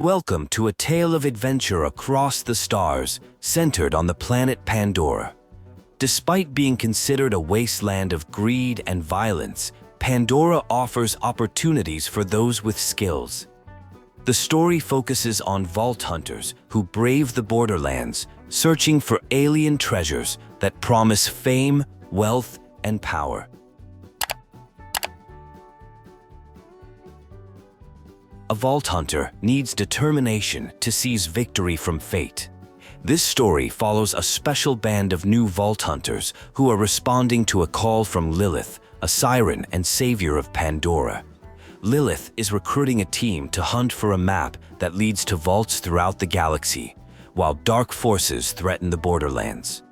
Welcome to a tale of adventure across the stars, centered on the planet Pandora. Despite being considered a wasteland of greed and violence, Pandora offers opportunities for those with skills. The story focuses on vault hunters who brave the Borderlands, searching for alien treasures that promise fame, wealth, and power. A vault hunter needs determination to seize victory from fate. This story follows a special band of new vault hunters who are responding to a call from Lilith, a siren and savior of Pandora. Lilith is recruiting a team to hunt for a map that leads to vaults throughout the galaxy, while dark forces threaten the Borderlands.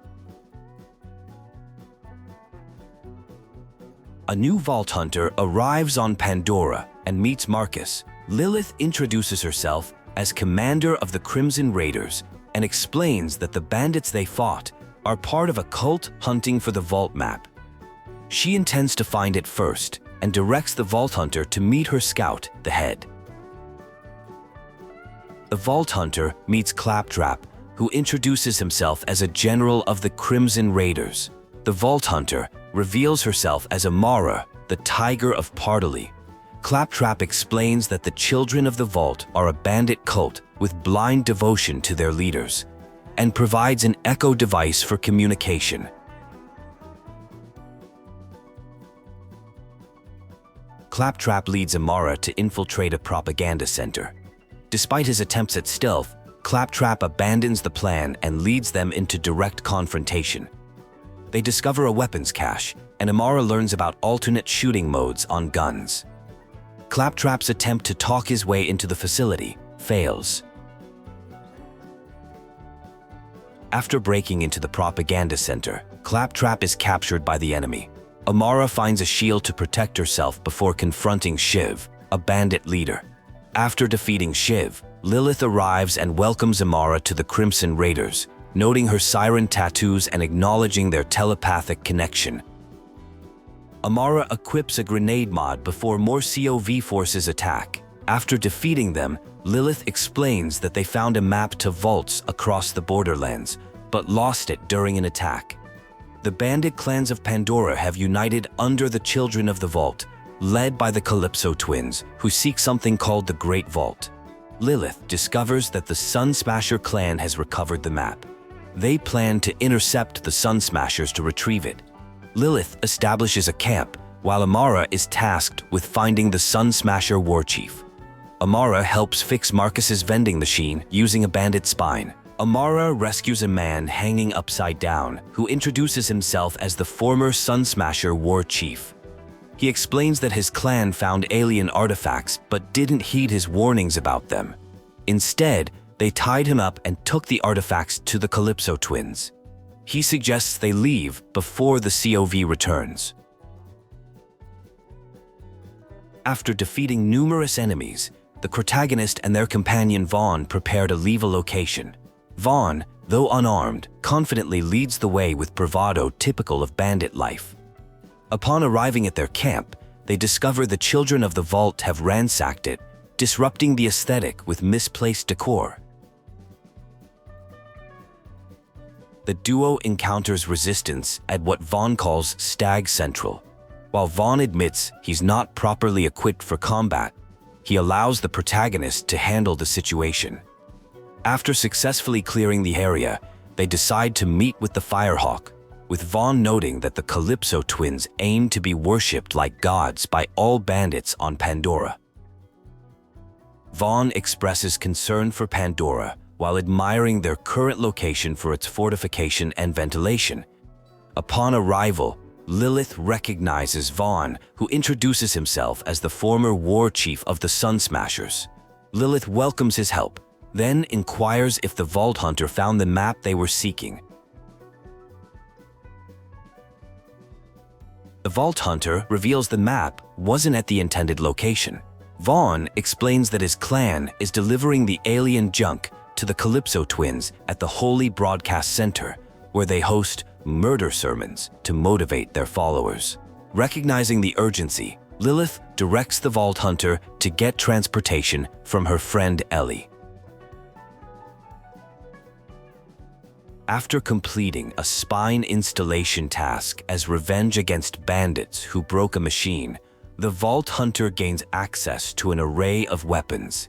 A new vault hunter arrives on Pandora and meets Marcus. Lilith introduces herself as commander of the Crimson Raiders and explains that the bandits they fought are part of a cult hunting for the vault map. She intends to find it first and directs the vault hunter to meet her scout, the Head. The vault hunter meets Claptrap, who introduces himself as a general of the Crimson Raiders. The vault hunter reveals herself as Amara, the Tiger of Pardali. Claptrap explains that the Children of the Vault are a bandit cult with blind devotion to their leaders, and provides an echo device for communication. Claptrap leads Amara to infiltrate a propaganda center. Despite his attempts at stealth, Claptrap abandons the plan and leads them into direct confrontation. They discover a weapons cache, and Amara learns about alternate shooting modes on guns. Claptrap's attempt to talk his way into the facility fails. After breaking into the propaganda center, Claptrap is captured by the enemy. Amara finds a shield to protect herself before confronting Shiv, a bandit leader. After defeating Shiv, Lilith arrives and welcomes Amara to the Crimson Raiders, noting her siren tattoos and acknowledging their telepathic connection. Amara equips a grenade mod before more COV forces attack. After defeating them, Lilith explains that they found a map to vaults across the Borderlands, but lost it during an attack. The bandit clans of Pandora have united under the Children of the Vault, led by the Calypso twins, who seek something called the Great Vault. Lilith discovers that the Sun Smasher clan has recovered the map. They plan to intercept the Sun Smashers to retrieve it. Lilith establishes a camp, while Amara is tasked with finding the Sun Smasher war chief. Amara helps fix Marcus's vending machine using a bandit spine. Amara rescues a man hanging upside down, who introduces himself as the former Sun Smasher war chief. He explains that his clan found alien artifacts but didn't heed his warnings about them. Instead, they tied him up and took the artifacts to the Calypso twins. He suggests they leave before the COV returns. After defeating numerous enemies, the protagonist and their companion Vaughn prepare to leave a location. Vaughn, though unarmed, confidently leads the way with bravado typical of bandit life. Upon arriving at their camp, they discover the Children of the Vault have ransacked it, disrupting the aesthetic with misplaced decor. The duo encounters resistance at what Vaughn calls Stag Central. While Vaughn admits he's not properly equipped for combat, he allows the protagonist to handle the situation. After successfully clearing the area, they decide to meet with the Firehawk, with Vaughn noting that the Calypso twins aim to be worshipped like gods by all bandits on Pandora. Vaughn expresses concern for Pandora, while admiring their current location for its fortification and ventilation. Upon arrival, Lilith recognizes Vaughn, who introduces himself as the former war chief of the Sun Smashers. Lilith welcomes his help, then inquires if the Vault Hunter found the map they were seeking. The Vault Hunter reveals the map wasn't at the intended location. Vaughn explains that his clan is delivering the alien junk to the Calypso twins at the Holy Broadcast Center, where they host murder sermons to motivate their followers. Recognizing the urgency, Lilith directs the Vault Hunter to get transportation from her friend Ellie. After completing a spine installation task as revenge against bandits who broke a machine, the Vault Hunter gains access to an array of weapons.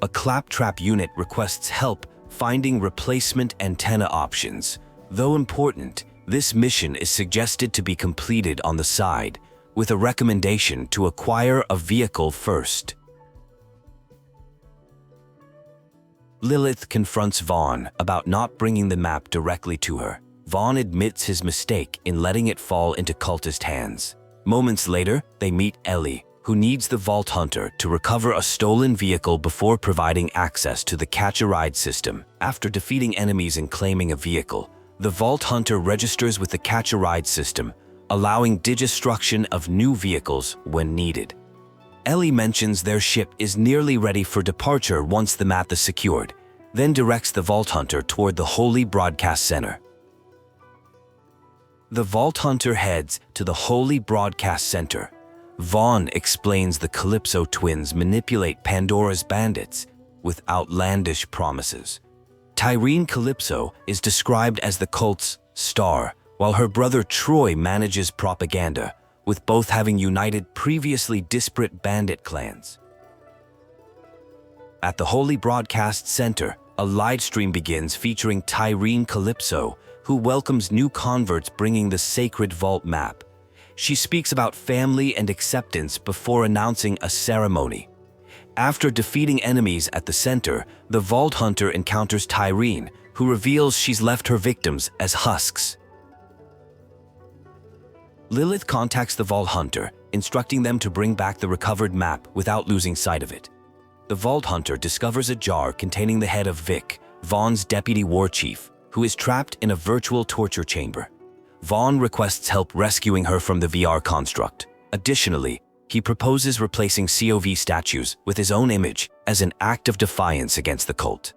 A claptrap unit requests help finding replacement antenna options. Though important, this mission is suggested to be completed on the side, with a recommendation to acquire a vehicle first. Lilith confronts Vaughn about not bringing the map directly to her. Vaughn admits his mistake in letting it fall into cultist hands. Moments later, they meet Ellie, who needs the Vault Hunter to recover a stolen vehicle before providing access to the Catch-A-Ride system. After defeating enemies and claiming a vehicle, the Vault Hunter registers with the Catch-A-Ride system, allowing destruction of new vehicles when needed. Ellie mentions their ship is nearly ready for departure once the map is secured, then directs the Vault Hunter toward the Holy Broadcast Center. The Vault Hunter heads to the Holy Broadcast Center. Vaughn explains the Calypso twins manipulate Pandora's bandits with outlandish promises. Tyreen Calypso is described as the cult's star, while her brother Troy manages propaganda, with both having united previously disparate bandit clans. At the Holy Broadcast Center, a livestream begins featuring Tyreen Calypso, who welcomes new converts bringing the sacred vault map. She speaks about family and acceptance before announcing a ceremony. After defeating enemies at the center, the Vault Hunter encounters Tyreen, who reveals she's left her victims as husks. Lilith contacts the Vault Hunter, instructing them to bring back the recovered map without losing sight of it. The Vault Hunter discovers a jar containing the head of Vic, Vaughn's deputy war chief, who is trapped in a virtual torture chamber. Vaughn requests help rescuing her from the VR construct. Additionally, he proposes replacing COV statues with his own image as an act of defiance against the cult.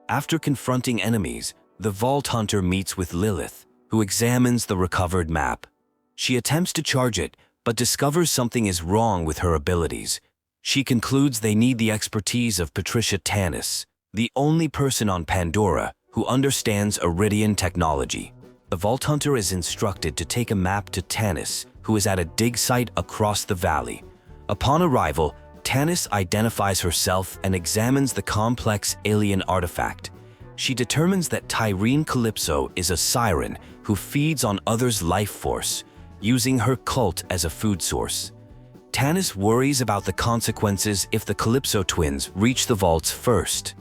After confronting enemies, the Vault Hunter meets with Lilith, who examines the recovered map. She attempts to charge it, but discovers something is wrong with her abilities. She concludes they need the expertise of Patricia Tanis, the only person on Pandora who understands Eridian technology. The Vault Hunter is instructed to take a map to Tanis, who is at a dig site across the valley. Upon arrival, Tanis identifies herself and examines the complex alien artifact. She determines that Tyreen Calypso is a Siren who feeds on others' life force, using her cult as a food source. Tanis worries about the consequences if the Calypso twins reach the vaults first.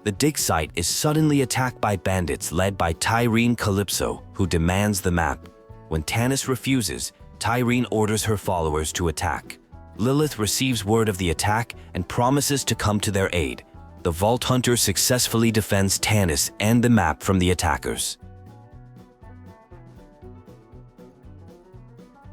The dig site is suddenly attacked by bandits led by Tyreen Calypso, who demands the map. When Tanis refuses, Tyreen orders her followers to attack. Lilith receives word of the attack and promises to come to their aid. The Vault Hunter successfully defends Tanis and the map from the attackers.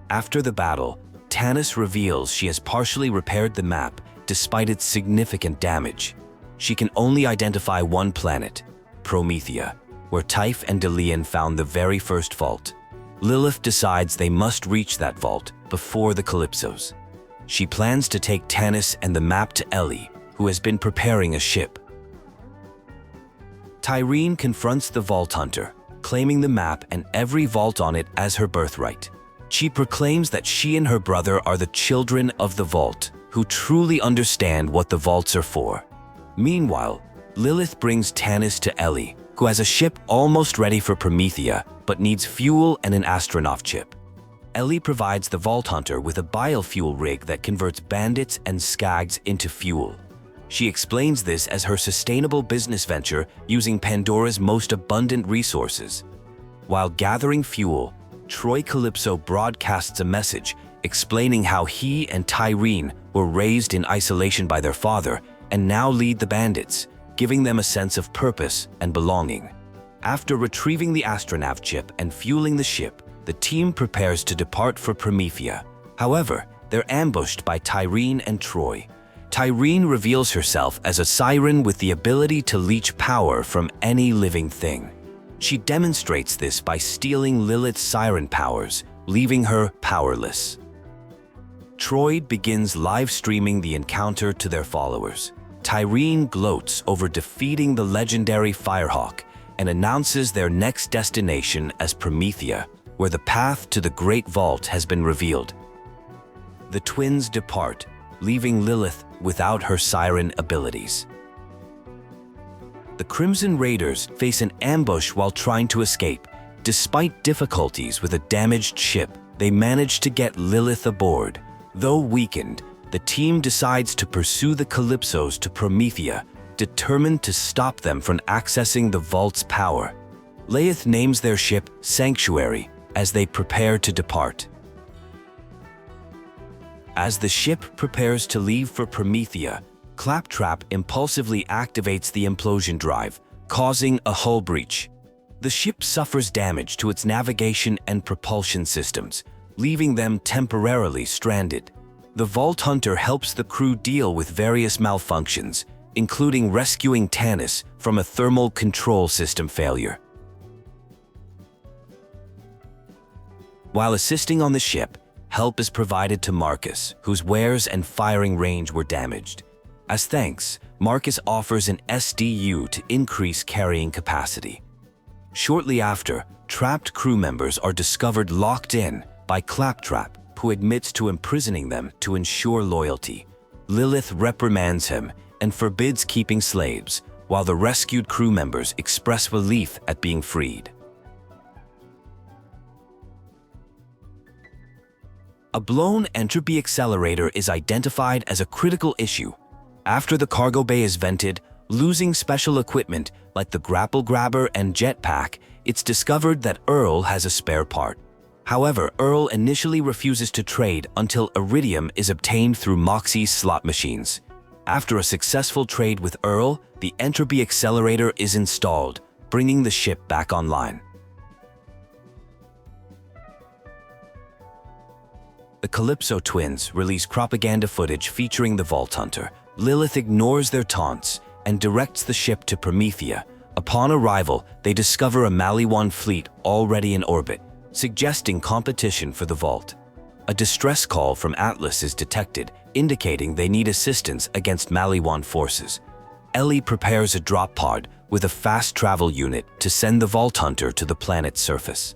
After the battle, Tanis reveals she has partially repaired the map despite its significant damage. She can only identify one planet, Promethea, where Typh and Delian found the very first vault. Lilith decides they must reach that vault before the Kalypsos. She plans to take Tanis and the map to Ellie, who has been preparing a ship. Tyreen confronts the Vault Hunter, claiming the map and every vault on it as her birthright. She proclaims that she and her brother are the children of the vault, who truly understand what the vaults are for. Meanwhile, Lilith brings Tanis to Ellie, who has a ship almost ready for Promethea, but needs fuel and an astronaut chip. Ellie provides the Vault Hunter with a biofuel rig that converts bandits and skags into fuel. She explains this as her sustainable business venture using Pandora's most abundant resources. While gathering fuel, Troy Calypso broadcasts a message explaining how he and Tyreen were raised in isolation by their father and now lead the bandits, giving them a sense of purpose and belonging. After retrieving the astronaut chip and fueling the ship, the team prepares to depart for Promethea. However, they're ambushed by Tyreen and Troy. Tyreen reveals herself as a siren with the ability to leech power from any living thing. She demonstrates this by stealing Lilith's siren powers, leaving her powerless. Troy begins live streaming the encounter to their followers. Tyreen gloats over defeating the legendary Firehawk and announces their next destination as Promethea, where the path to the Great Vault has been revealed. The twins depart, leaving Lilith without her Siren abilities. The Crimson Raiders face an ambush while trying to escape. Despite difficulties with a damaged ship, they manage to get Lilith aboard. Though weakened, the team decides to pursue the Kalypsos to Promethea, determined to stop them from accessing the vault's power. Lilith names their ship Sanctuary as they prepare to depart. As the ship prepares to leave for Promethea, Claptrap impulsively activates the implosion drive, causing a hull breach. The ship suffers damage to its navigation and propulsion systems, leaving them temporarily stranded. The Vault Hunter helps the crew deal with various malfunctions, including rescuing Tanis from a thermal control system failure. While assisting on the ship, help is provided to Marcus, whose wares and firing range were damaged. As thanks, Marcus offers an SDU to increase carrying capacity. Shortly after, trapped crew members are discovered locked in by Claptrap, who admits to imprisoning them to ensure loyalty. Lilith reprimands him and forbids keeping slaves, while the rescued crew members express relief at being freed. A blown entropy accelerator is identified as a critical issue. After the cargo bay is vented, losing special equipment like the grapple grabber and jetpack, it's discovered that Earl has a spare part. However, Earl initially refuses to trade until iridium is obtained through Moxie's slot machines. After a successful trade with Earl, the entropy accelerator is installed, bringing the ship back online. The Calypso twins release propaganda footage featuring the Vault Hunter. Lilith ignores their taunts and directs the ship to Promethea. Upon arrival, they discover a Maliwan fleet already in orbit, suggesting competition for the vault. A distress call from Atlas is detected, indicating they need assistance against Maliwan forces. Ellie prepares a drop pod with a fast travel unit to send the Vault Hunter to the planet's surface.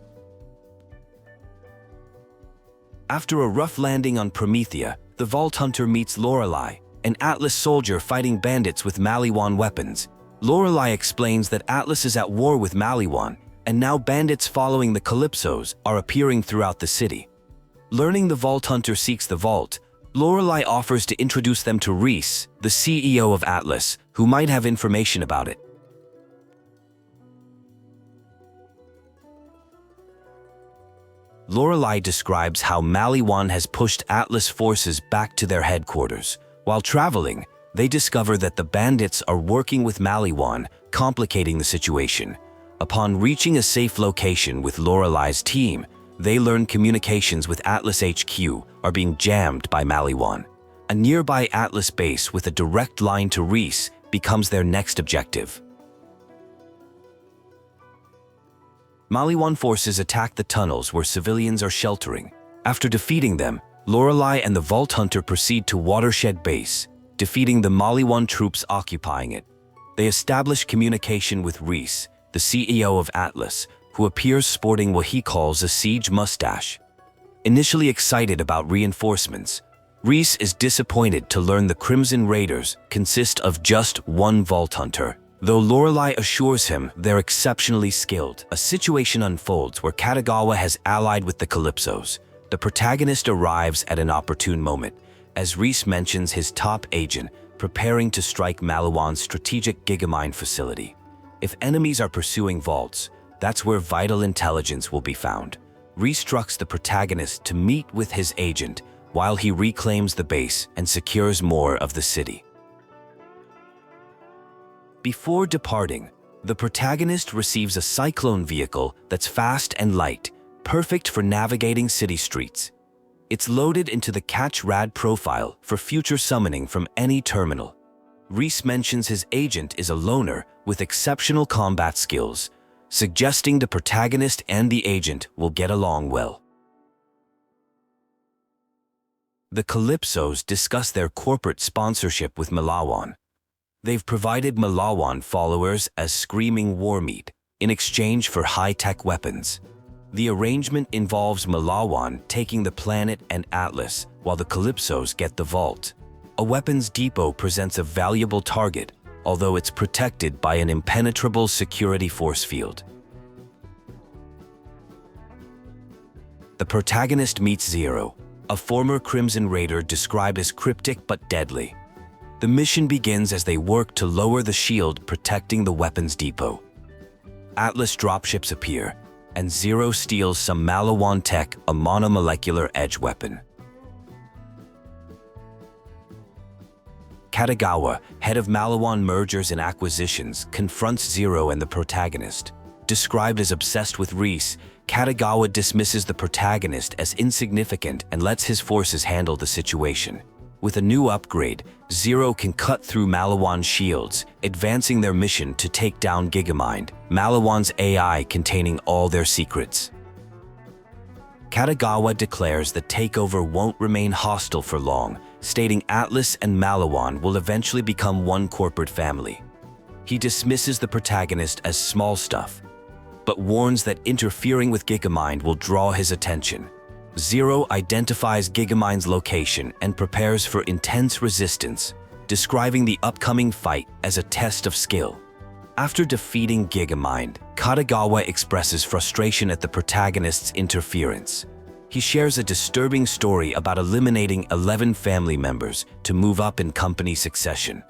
After a rough landing on Promethea, the Vault Hunter meets Lorelei, an Atlas soldier fighting bandits with Maliwan weapons. Lorelei explains that Atlas is at war with Maliwan, and now bandits following the Kalypsos are appearing throughout the city. Learning the Vault Hunter seeks the vault, Lorelei offers to introduce them to Rhys, the CEO of Atlas, who might have information about it. Lorelei describes how Maliwan has pushed Atlas forces back to their headquarters. While traveling, they discover that the bandits are working with Maliwan, complicating the situation. Upon reaching a safe location with Lorelei's team, they learn communications with Atlas HQ are being jammed by Maliwan. A nearby Atlas base with a direct line to Rhys becomes their next objective. Maliwan forces attack the tunnels where civilians are sheltering. After defeating them, Lorelei and the Vault Hunter proceed to Watershed Base, defeating the Maliwan troops occupying it. They establish communication with Rhys, the CEO of Atlas, who appears sporting what he calls a siege mustache. Initially excited about reinforcements, Rhys is disappointed to learn the Crimson Raiders consist of just one Vault Hunter. Though Lorelei assures him they're exceptionally skilled, a situation unfolds where Kadagawa has allied with the Kalypsos. The protagonist arrives at an opportune moment, as Rhys mentions his top agent preparing to strike Maliwan's strategic gigamine facility. If enemies are pursuing vaults, that's where vital intelligence will be found. Rhys instructs the protagonist to meet with his agent while he reclaims the base and secures more of the city. Before departing, the protagonist receives a cyclone vehicle that's fast and light, perfect for navigating city streets. It's loaded into the Catch Rad profile for future summoning from any terminal. Rhys mentions his agent is a loner with exceptional combat skills, suggesting the protagonist and the agent will get along well. The Kalypsos discuss their corporate sponsorship with Maliwan. They've provided Maliwan followers as screaming war meat in exchange for high-tech weapons. The arrangement involves Maliwan taking the planet and Atlas, while the Kalypsos get the vault. A weapons depot presents a valuable target, although it's protected by an impenetrable security force field. The protagonist meets Zero, a former Crimson Raider described as cryptic but deadly. The mission begins as they work to lower the shield protecting the weapons depot. Atlas dropships appear, and Zero steals some Maliwan tech, a monomolecular edge weapon. Kadagawa, head of Maliwan mergers and acquisitions, confronts Zero and the protagonist. Described as obsessed with Rhys, Kadagawa dismisses the protagonist as insignificant and lets his forces handle the situation. With a new upgrade, Zero can cut through Maliwan's shields, advancing their mission to take down Gigamind, Maliwan's AI containing all their secrets. Kadagawa declares the takeover won't remain hostile for long, stating Atlas and Maliwan will eventually become one corporate family. He dismisses the protagonist as small stuff, but warns that interfering with Gigamind will draw his attention. Zero identifies Gigamind's location and prepares for intense resistance, describing the upcoming fight as a test of skill. After defeating Gigamind, Kadagawa expresses frustration at the protagonist's interference. He shares a disturbing story about eliminating 11 family members to move up in company succession,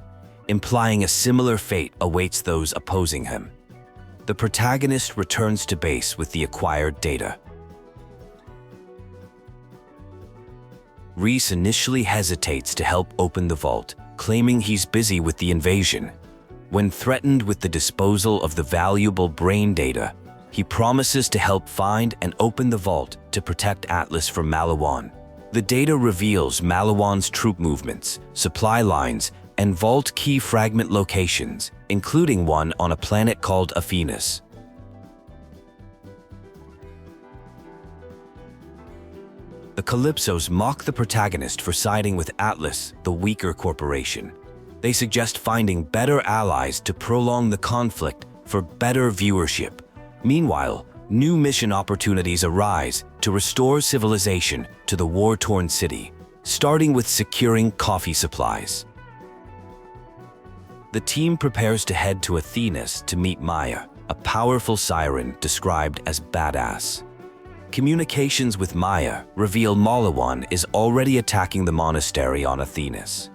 implying a similar fate awaits those opposing him. The protagonist returns to base with the acquired data. Rhys initially hesitates to help open the vault, claiming he's busy with the invasion. When threatened with the disposal of the valuable brain data, he promises to help find and open the vault to protect Atlas from Maliwan. The data reveals Maliwan's troop movements, supply lines, and vault key fragment locations, including one on a planet called Athenas. The Kalypsos mock the protagonist for siding with Atlas, the weaker corporation. They suggest finding better allies to prolong the conflict for better viewership. Meanwhile, new mission opportunities arise to restore civilization to the war-torn city, starting with securing coffee supplies. The team prepares to head to Athenas to meet Maya, a powerful Siren described as badass. Communications with Maya reveal Maliwan is already attacking the monastery on Athenas.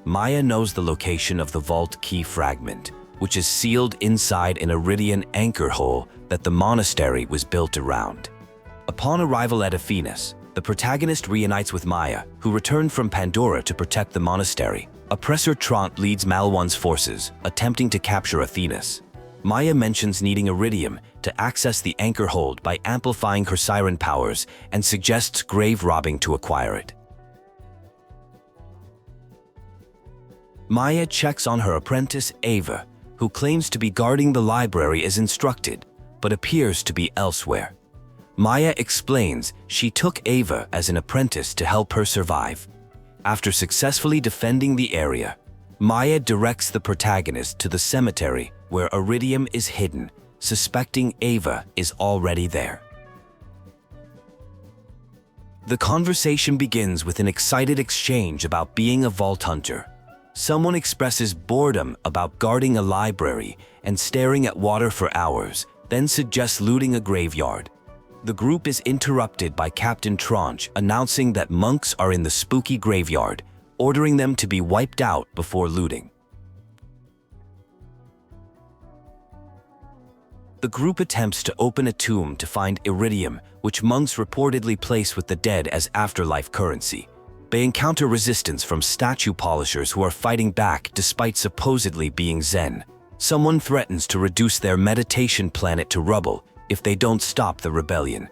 Maya knows the location of the vault key fragment, which is sealed inside an Eridian anchor hole that the monastery was built around. Upon arrival at Athenas, the protagonist reunites with Maya, who returned from Pandora to protect the monastery. Oppressor Trant leads Maliwan's forces, attempting to capture Athenas. Maya mentions needing iridium to access the anchor hold by amplifying her siren powers and suggests grave robbing to acquire it. Maya checks on her apprentice, Ava, who claims to be guarding the library as instructed, but appears to be elsewhere. Maya explains she took Ava as an apprentice to help her survive. After successfully defending the area, Maya directs the protagonist to the cemetery where iridium is hidden, suspecting Ava is already there. The conversation begins with an excited exchange about being a vault hunter. Someone expresses boredom about guarding a library and staring at water for hours, then suggests looting a graveyard. The group is interrupted by Captain Tranche announcing that monks are in the spooky graveyard, ordering them to be wiped out before looting. The group attempts to open a tomb to find iridium, which monks reportedly place with the dead as afterlife currency. They encounter resistance from statue polishers who are fighting back despite supposedly being Zen. Someone threatens to reduce their meditation planet to rubble if they don't stop the rebellion.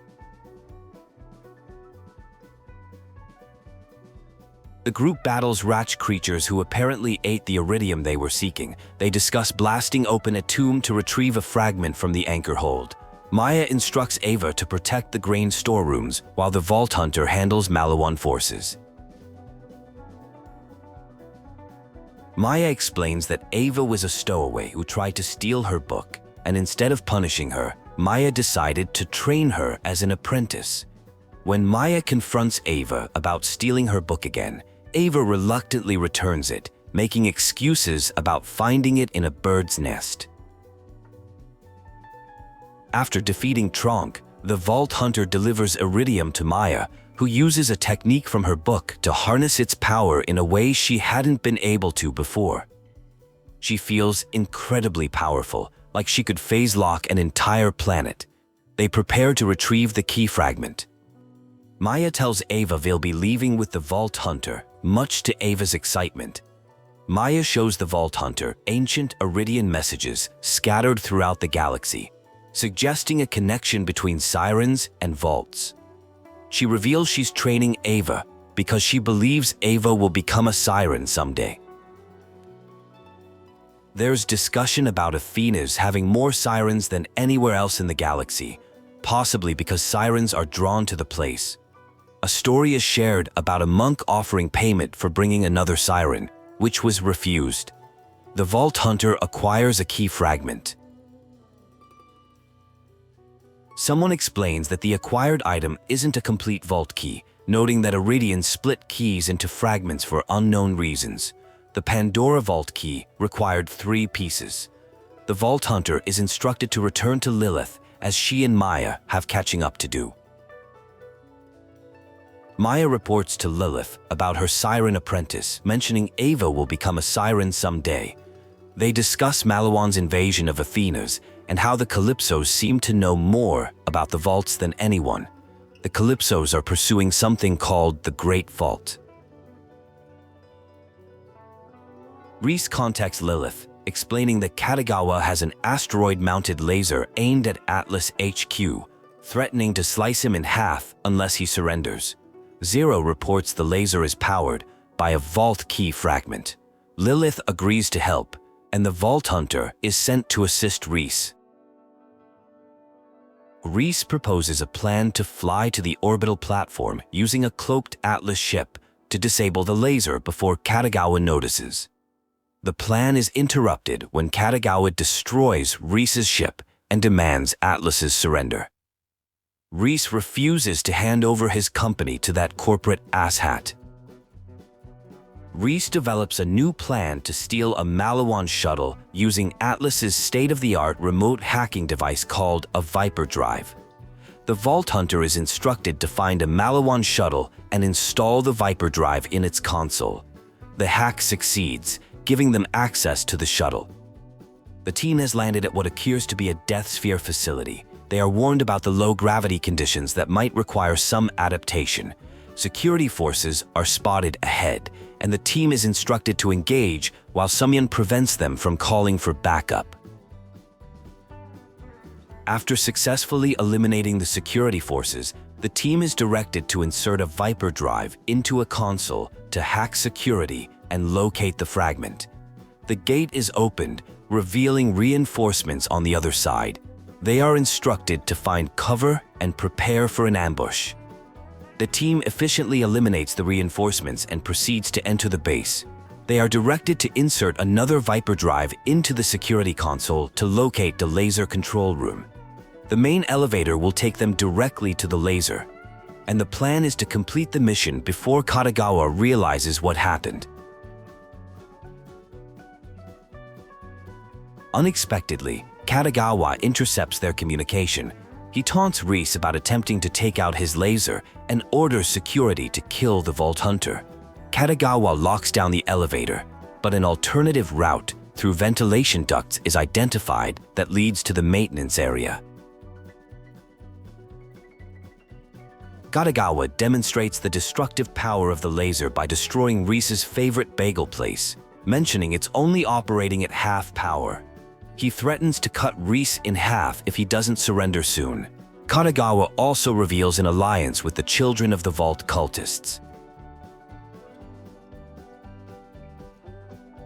The group battles wretched creatures who apparently ate the iridium they were seeking. They discuss blasting open a tomb to retrieve a fragment from the anchor hold. Maya instructs Ava to protect the grain storerooms while the Vault Hunter handles Maliwan forces. Maya explains that Ava was a stowaway who tried to steal her book, and instead of punishing her, Maya decided to train her as an apprentice. When Maya confronts Ava about stealing her book again, Ava reluctantly returns it, making excuses about finding it in a bird's nest. After defeating Tronk, the Vault Hunter delivers Iridium to Maya, who uses a technique from her book to harness its power in a way she hadn't been able to before. She feels incredibly powerful, like she could phase lock an entire planet. They prepare to retrieve the key fragment. Maya tells Ava they'll be leaving with the Vault Hunter, much to Ava's excitement. Maya shows the Vault Hunter ancient Eridian messages scattered throughout the galaxy, suggesting a connection between sirens and vaults. She reveals she's training Ava because she believes Ava will become a siren someday. There's discussion about Athenas having more sirens than anywhere else in the galaxy, possibly because sirens are drawn to the place. A story is shared about a monk offering payment for bringing another siren, which was refused. The Vault Hunter acquires a key fragment. Someone explains that the acquired item isn't a complete vault key, noting that Eridians split keys into fragments for unknown reasons. The Pandora vault key required 3 pieces. The Vault Hunter is instructed to return to Lilith, as she and Maya have catching up to do. Maya reports to Lilith about her siren apprentice, mentioning Ava will become a siren someday. They discuss Maliwan's invasion of Athenas and how the Kalypsos seem to know more about the vaults than anyone. The Kalypsos are pursuing something called the Great Vault. Rhys contacts Lilith, explaining that Kadagawa has an asteroid-mounted laser aimed at Atlas HQ, threatening to slice him in half unless he surrenders. Zero reports the laser is powered by a vault key fragment. Lilith agrees to help, and the Vault Hunter is sent to assist Rhys. Rhys proposes a plan to fly to the orbital platform using a cloaked Atlas ship to disable the laser before Kadagawa notices. The plan is interrupted when Kadagawa destroys Rhys's ship and demands Atlas's surrender. Rhys refuses to hand over his company to that corporate asshat. Rhys develops a new plan to steal a Maliwan shuttle using Atlas's state-of-the-art remote hacking device called a Viper Drive. The Vault Hunter is instructed to find a Maliwan shuttle and install the Viper Drive in its console. The hack succeeds, giving them access to the shuttle. The team has landed at what appears to be a Death Sphere facility. They are warned about the low-gravity conditions that might require some adaptation. Security forces are spotted ahead, and the team is instructed to engage while Sumyon prevents them from calling for backup. After successfully eliminating the security forces, the team is directed to insert a Viper Drive into a console to hack security and locate the fragment. The gate is opened, revealing reinforcements on the other side. They are instructed to find cover and prepare for an ambush. The team efficiently eliminates the reinforcements and proceeds to enter the base. They are directed to insert another Viper Drive into the security console to locate the laser control room. The main elevator will take them directly to the laser, and the plan is to complete the mission before Kadagawa realizes what happened. Unexpectedly, Kadagawa intercepts their communication. He taunts Rhys about attempting to take out his laser and orders security to kill the Vault Hunter. Kadagawa locks down the elevator, but an alternative route through ventilation ducts is identified that leads to the maintenance area. Kadagawa demonstrates the destructive power of the laser by destroying Rhys's favorite bagel place, mentioning it's only operating at half power. He threatens to cut Rhys in half if he doesn't surrender soon. Kadagawa also reveals an alliance with the Children of the Vault cultists.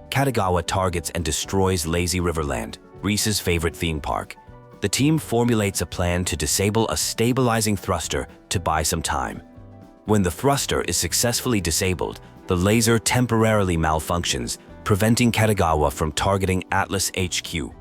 Kadagawa targets and destroys Lazy Riverland, Rhys's favorite theme park. The team formulates a plan to disable a stabilizing thruster to buy some time. When the thruster is successfully disabled, the laser temporarily malfunctions, preventing Kadagawa from targeting Atlas HQ.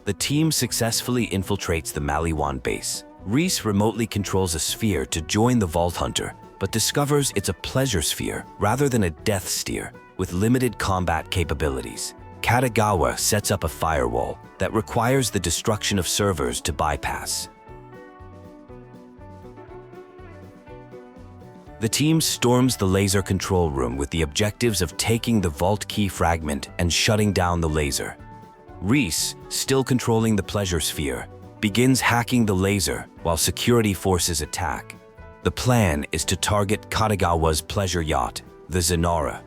The team successfully infiltrates the Maliwan base. Rhys remotely controls a sphere to join the Vault Hunter, but discovers it's a pleasure sphere rather than a death sphere with limited combat capabilities. Kadagawa sets up a firewall that requires the destruction of servers to bypass. The team storms the laser control room with the objectives of taking the vault key fragment and shutting down the laser. Rhys, still controlling the pleasure sphere, begins hacking the laser while security forces attack. The plan is to target Kadagawa's pleasure yacht, the Zenara.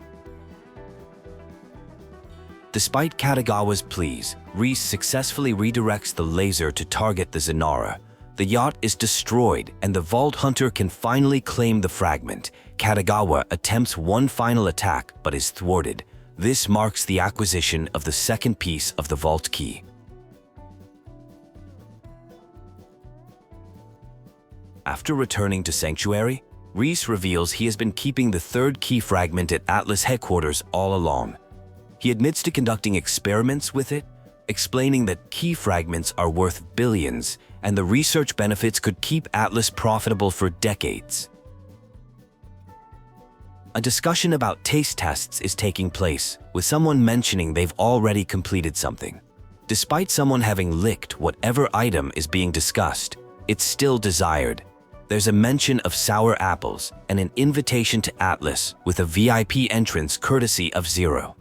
Despite Kadagawa's pleas, Rhys successfully redirects the laser to target the Zenara. The yacht is destroyed and the Vault Hunter can finally claim the fragment. Kadagawa attempts one final attack but is thwarted. This marks the acquisition of the second piece of the vault key. After returning to Sanctuary, Rhys reveals he has been keeping the third key fragment at Atlas headquarters all along. He admits to conducting experiments with it, explaining that key fragments are worth billions and the research benefits could keep Atlas profitable for decades. A discussion about taste tests is taking place, with someone mentioning they've already completed something. Despite someone having licked whatever item is being discussed, it's still desired. There's a mention of sour apples and an invitation to Atlas with a VIP entrance courtesy of Zero.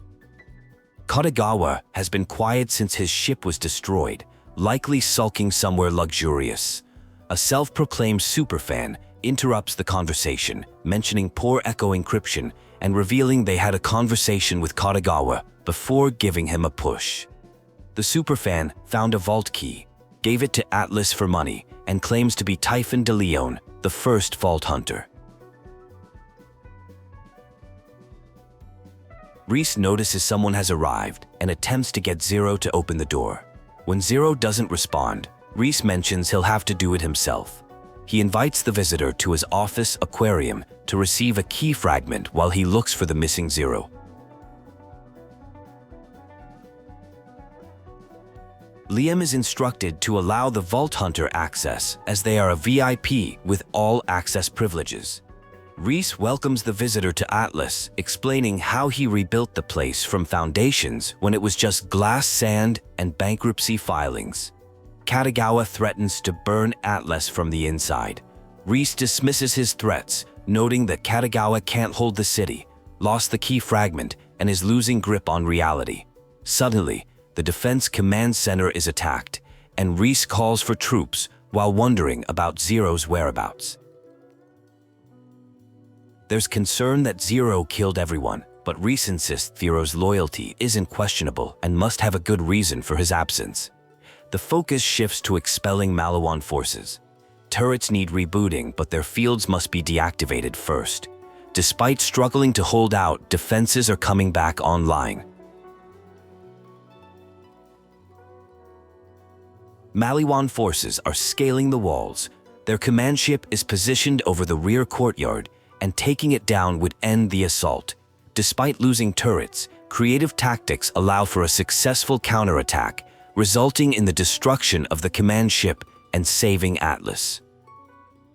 Kadagawa has been quiet since his ship was destroyed, likely sulking somewhere luxurious. A self-proclaimed superfan interrupts the conversation, mentioning poor echo encryption and revealing they had a conversation with Kadagawa before giving him a push. The superfan found a vault key, gave it to Atlas for money, and claims to be Typhon de Leon, the first Vault Hunter. Rhys notices someone has arrived and attempts to get Zero to open the door. When Zero doesn't respond, Rhys mentions he'll have to do it himself. He invites the visitor to his office aquarium to receive a key fragment while he looks for the missing Zero. Liam is instructed to allow the Vault Hunter access as they are a VIP with all access privileges. Rhys welcomes the visitor to Atlas, explaining how he rebuilt the place from foundations when it was just glass sand and bankruptcy filings. Kadagawa threatens to burn Atlas from the inside. Rhys dismisses his threats, noting that Kadagawa can't hold the city, lost the key fragment, and is losing grip on reality. Suddenly, the Defense Command Center is attacked, and Rhys calls for troops while wondering about Zero's whereabouts. There's concern that Zero killed everyone, but Rhys insists Zero's loyalty isn't questionable and must have a good reason for his absence. The focus shifts to expelling Maliwan forces. Turrets need rebooting, but their fields must be deactivated first. Despite struggling to hold out, defenses are coming back online. Maliwan forces are scaling the walls. Their command ship is positioned over the rear courtyard, and taking it down would end the assault. Despite losing turrets, creative tactics allow for a successful counterattack, resulting in the destruction of the command ship and saving Atlas.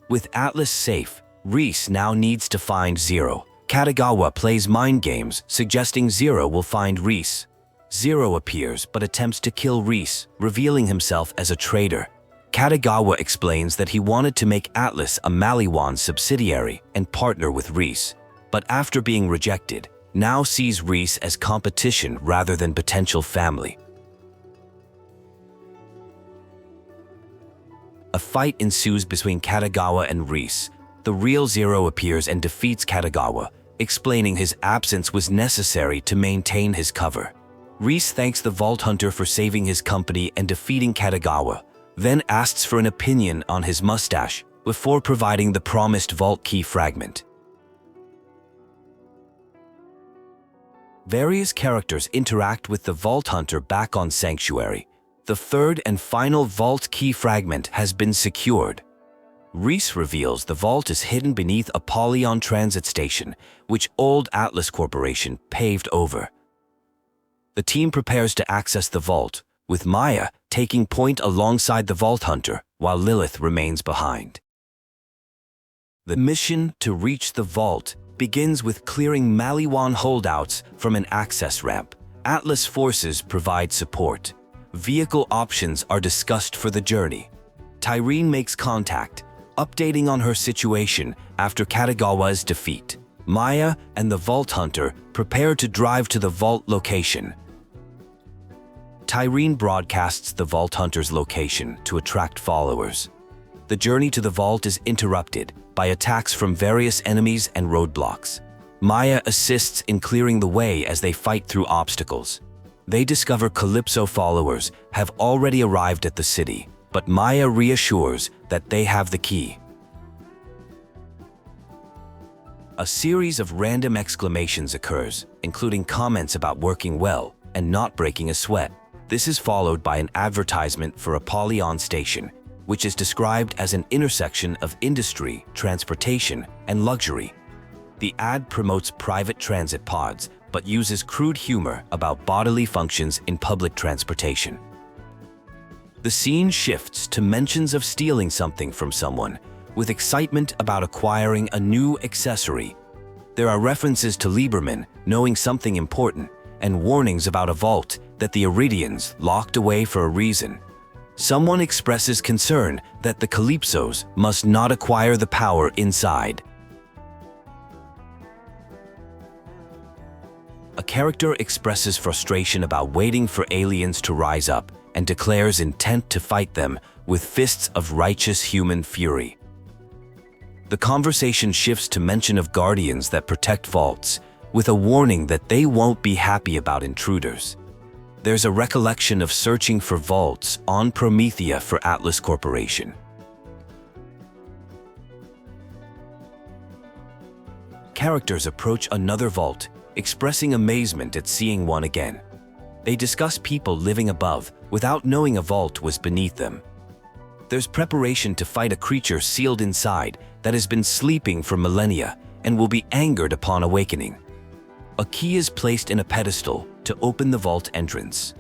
With Atlas safe, Rhys now needs to find Zero. Kadagawa plays mind games, suggesting Zero will find Rhys. Zero appears but attempts to kill Rhys, revealing himself as a traitor. Kadagawa explains that he wanted to make Atlas a Maliwan subsidiary and partner with Rhys, but after being rejected, now sees Rhys as competition rather than potential family. A fight ensues between Kadagawa and Rhys. The real Zero appears and defeats Kadagawa, explaining his absence was necessary to maintain his cover. Rhys thanks the Vault Hunter for saving his company and defeating Kadagawa, then asks for an opinion on his mustache before providing the promised vault key fragment. Various characters interact with the Vault Hunter back on Sanctuary. The third and final vault key fragment has been secured. Rhys reveals the vault is hidden beneath a Apollyon transit station, which old Atlas Corporation paved over. The team prepares to access the vault, with Maya taking point alongside the Vault Hunter while Lilith remains behind. The mission to reach the vault begins with clearing Maliwan holdouts from an access ramp. Atlas forces provide support. Vehicle options are discussed for the journey. Tyreen makes contact, updating on her situation after Kadagawa's defeat. Maya and the Vault Hunter prepare to drive to the vault location. Tyreen broadcasts the Vault Hunter's location to attract followers. The journey to the vault is interrupted by attacks from various enemies and roadblocks. Maya assists in clearing the way as they fight through obstacles. They discover Calypso followers have already arrived at the city, but Maya reassures that they have the key. A series of random exclamations occurs, including comments about working well and not breaking a sweat. This is followed by an advertisement for Apollyon Station, which is described as an intersection of industry, transportation, and luxury. The ad promotes private transit pods, but uses crude humor about bodily functions in public transportation. The scene shifts to mentions of stealing something from someone, with excitement about acquiring a new accessory. There are references to Lieberman knowing something important, and warnings about a vault that the Eridians locked away for a reason. Someone expresses concern that the Kalypsos must not acquire the power inside. A character expresses frustration about waiting for aliens to rise up and declares intent to fight them with fists of righteous human fury. The conversation shifts to mention of guardians that protect vaults, with a warning that they won't be happy about intruders. There's a recollection of searching for vaults on Promethea for Atlas Corporation. Characters approach another vault, expressing amazement at seeing one again. They discuss people living above without knowing a vault was beneath them. There's preparation to fight a creature sealed inside that has been sleeping for millennia and will be angered upon awakening. A key is placed in a pedestal to open the vault entrance.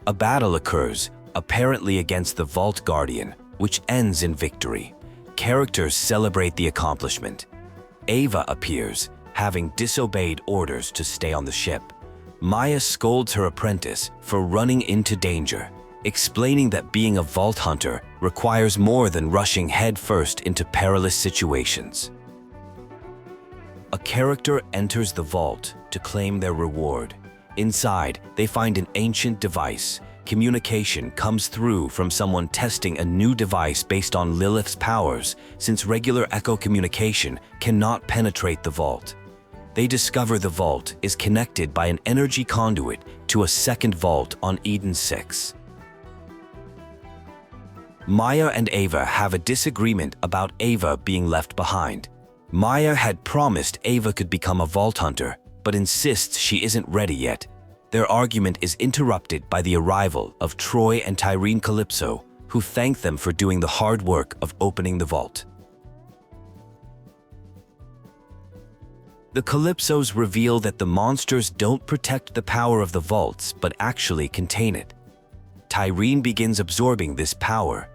A battle occurs, apparently against the Vault Guardian, which ends in victory. Characters celebrate the accomplishment. Ava appears, having disobeyed orders to stay on the ship. Maya scolds her apprentice for running into danger, explaining that being a vault hunter requires more than rushing headfirst into perilous situations. A character enters the vault to claim their reward. Inside, they find an ancient device. Communication comes through from someone testing a new device based on Lilith's powers, since regular echo communication cannot penetrate the vault. They discover the vault is connected by an energy conduit to a second vault on Eden 6. Maya and Ava have a disagreement about Ava being left behind. Maya had promised Ava could become a vault hunter, but insists she isn't ready yet. Their argument is interrupted by the arrival of Troy and Tyreen Calypso, who thank them for doing the hard work of opening the vault. The Kalypsos reveal that the monsters don't protect the power of the vaults, but actually contain it. Tyreen begins absorbing this power.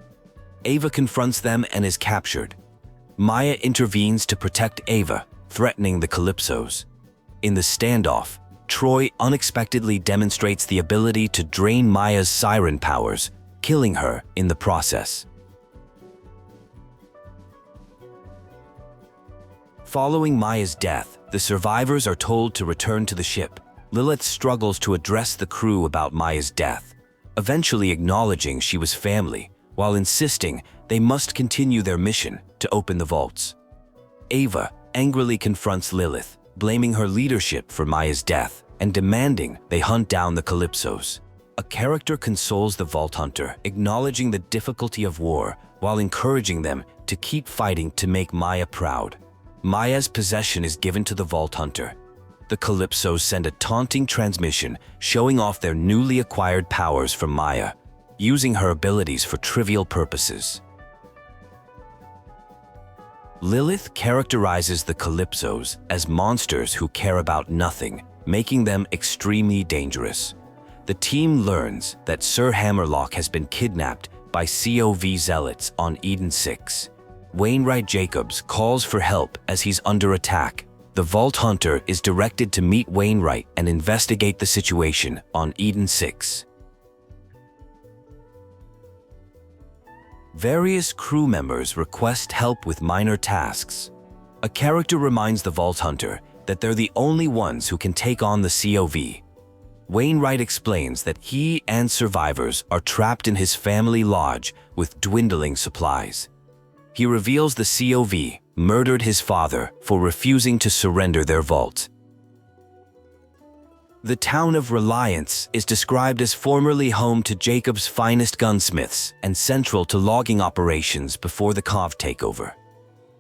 Ava confronts them and is captured. Maya intervenes to protect Ava, threatening the Kalypsos. In the standoff, Troy unexpectedly demonstrates the ability to drain Maya's Siren powers, killing her in the process. Following Maya's death, the survivors are told to return to the ship. Lilith struggles to address the crew about Maya's death, eventually acknowledging she was family, while insisting they must continue their mission to open the vaults. Ava angrily confronts Lilith, blaming her leadership for Maya's death and demanding they hunt down the Kalypsos. A character consoles the Vault Hunter, acknowledging the difficulty of war while encouraging them to keep fighting to make Maya proud. Maya's possession is given to the Vault Hunter. The Kalypsos send a taunting transmission showing off their newly acquired powers from Maya. using her abilities for trivial purposes. Lilith characterizes the Kalypsos as monsters who care about nothing, making them extremely dangerous. The team learns that Sir Hammerlock has been kidnapped by COV zealots on Eden 6. Wainwright Jacobs calls for help as he's under attack. The Vault Hunter is directed to meet Wainwright and investigate the situation on Eden 6. Various crew members request help with minor tasks. A character reminds the Vault Hunter that they're the only ones who can take on the COV. Wainwright explains that he and survivors are trapped in his family lodge with dwindling supplies. He reveals the COV murdered his father for refusing to surrender their vault. The town of Reliance is described as formerly home to Jacob's finest gunsmiths and central to logging operations before the COV takeover.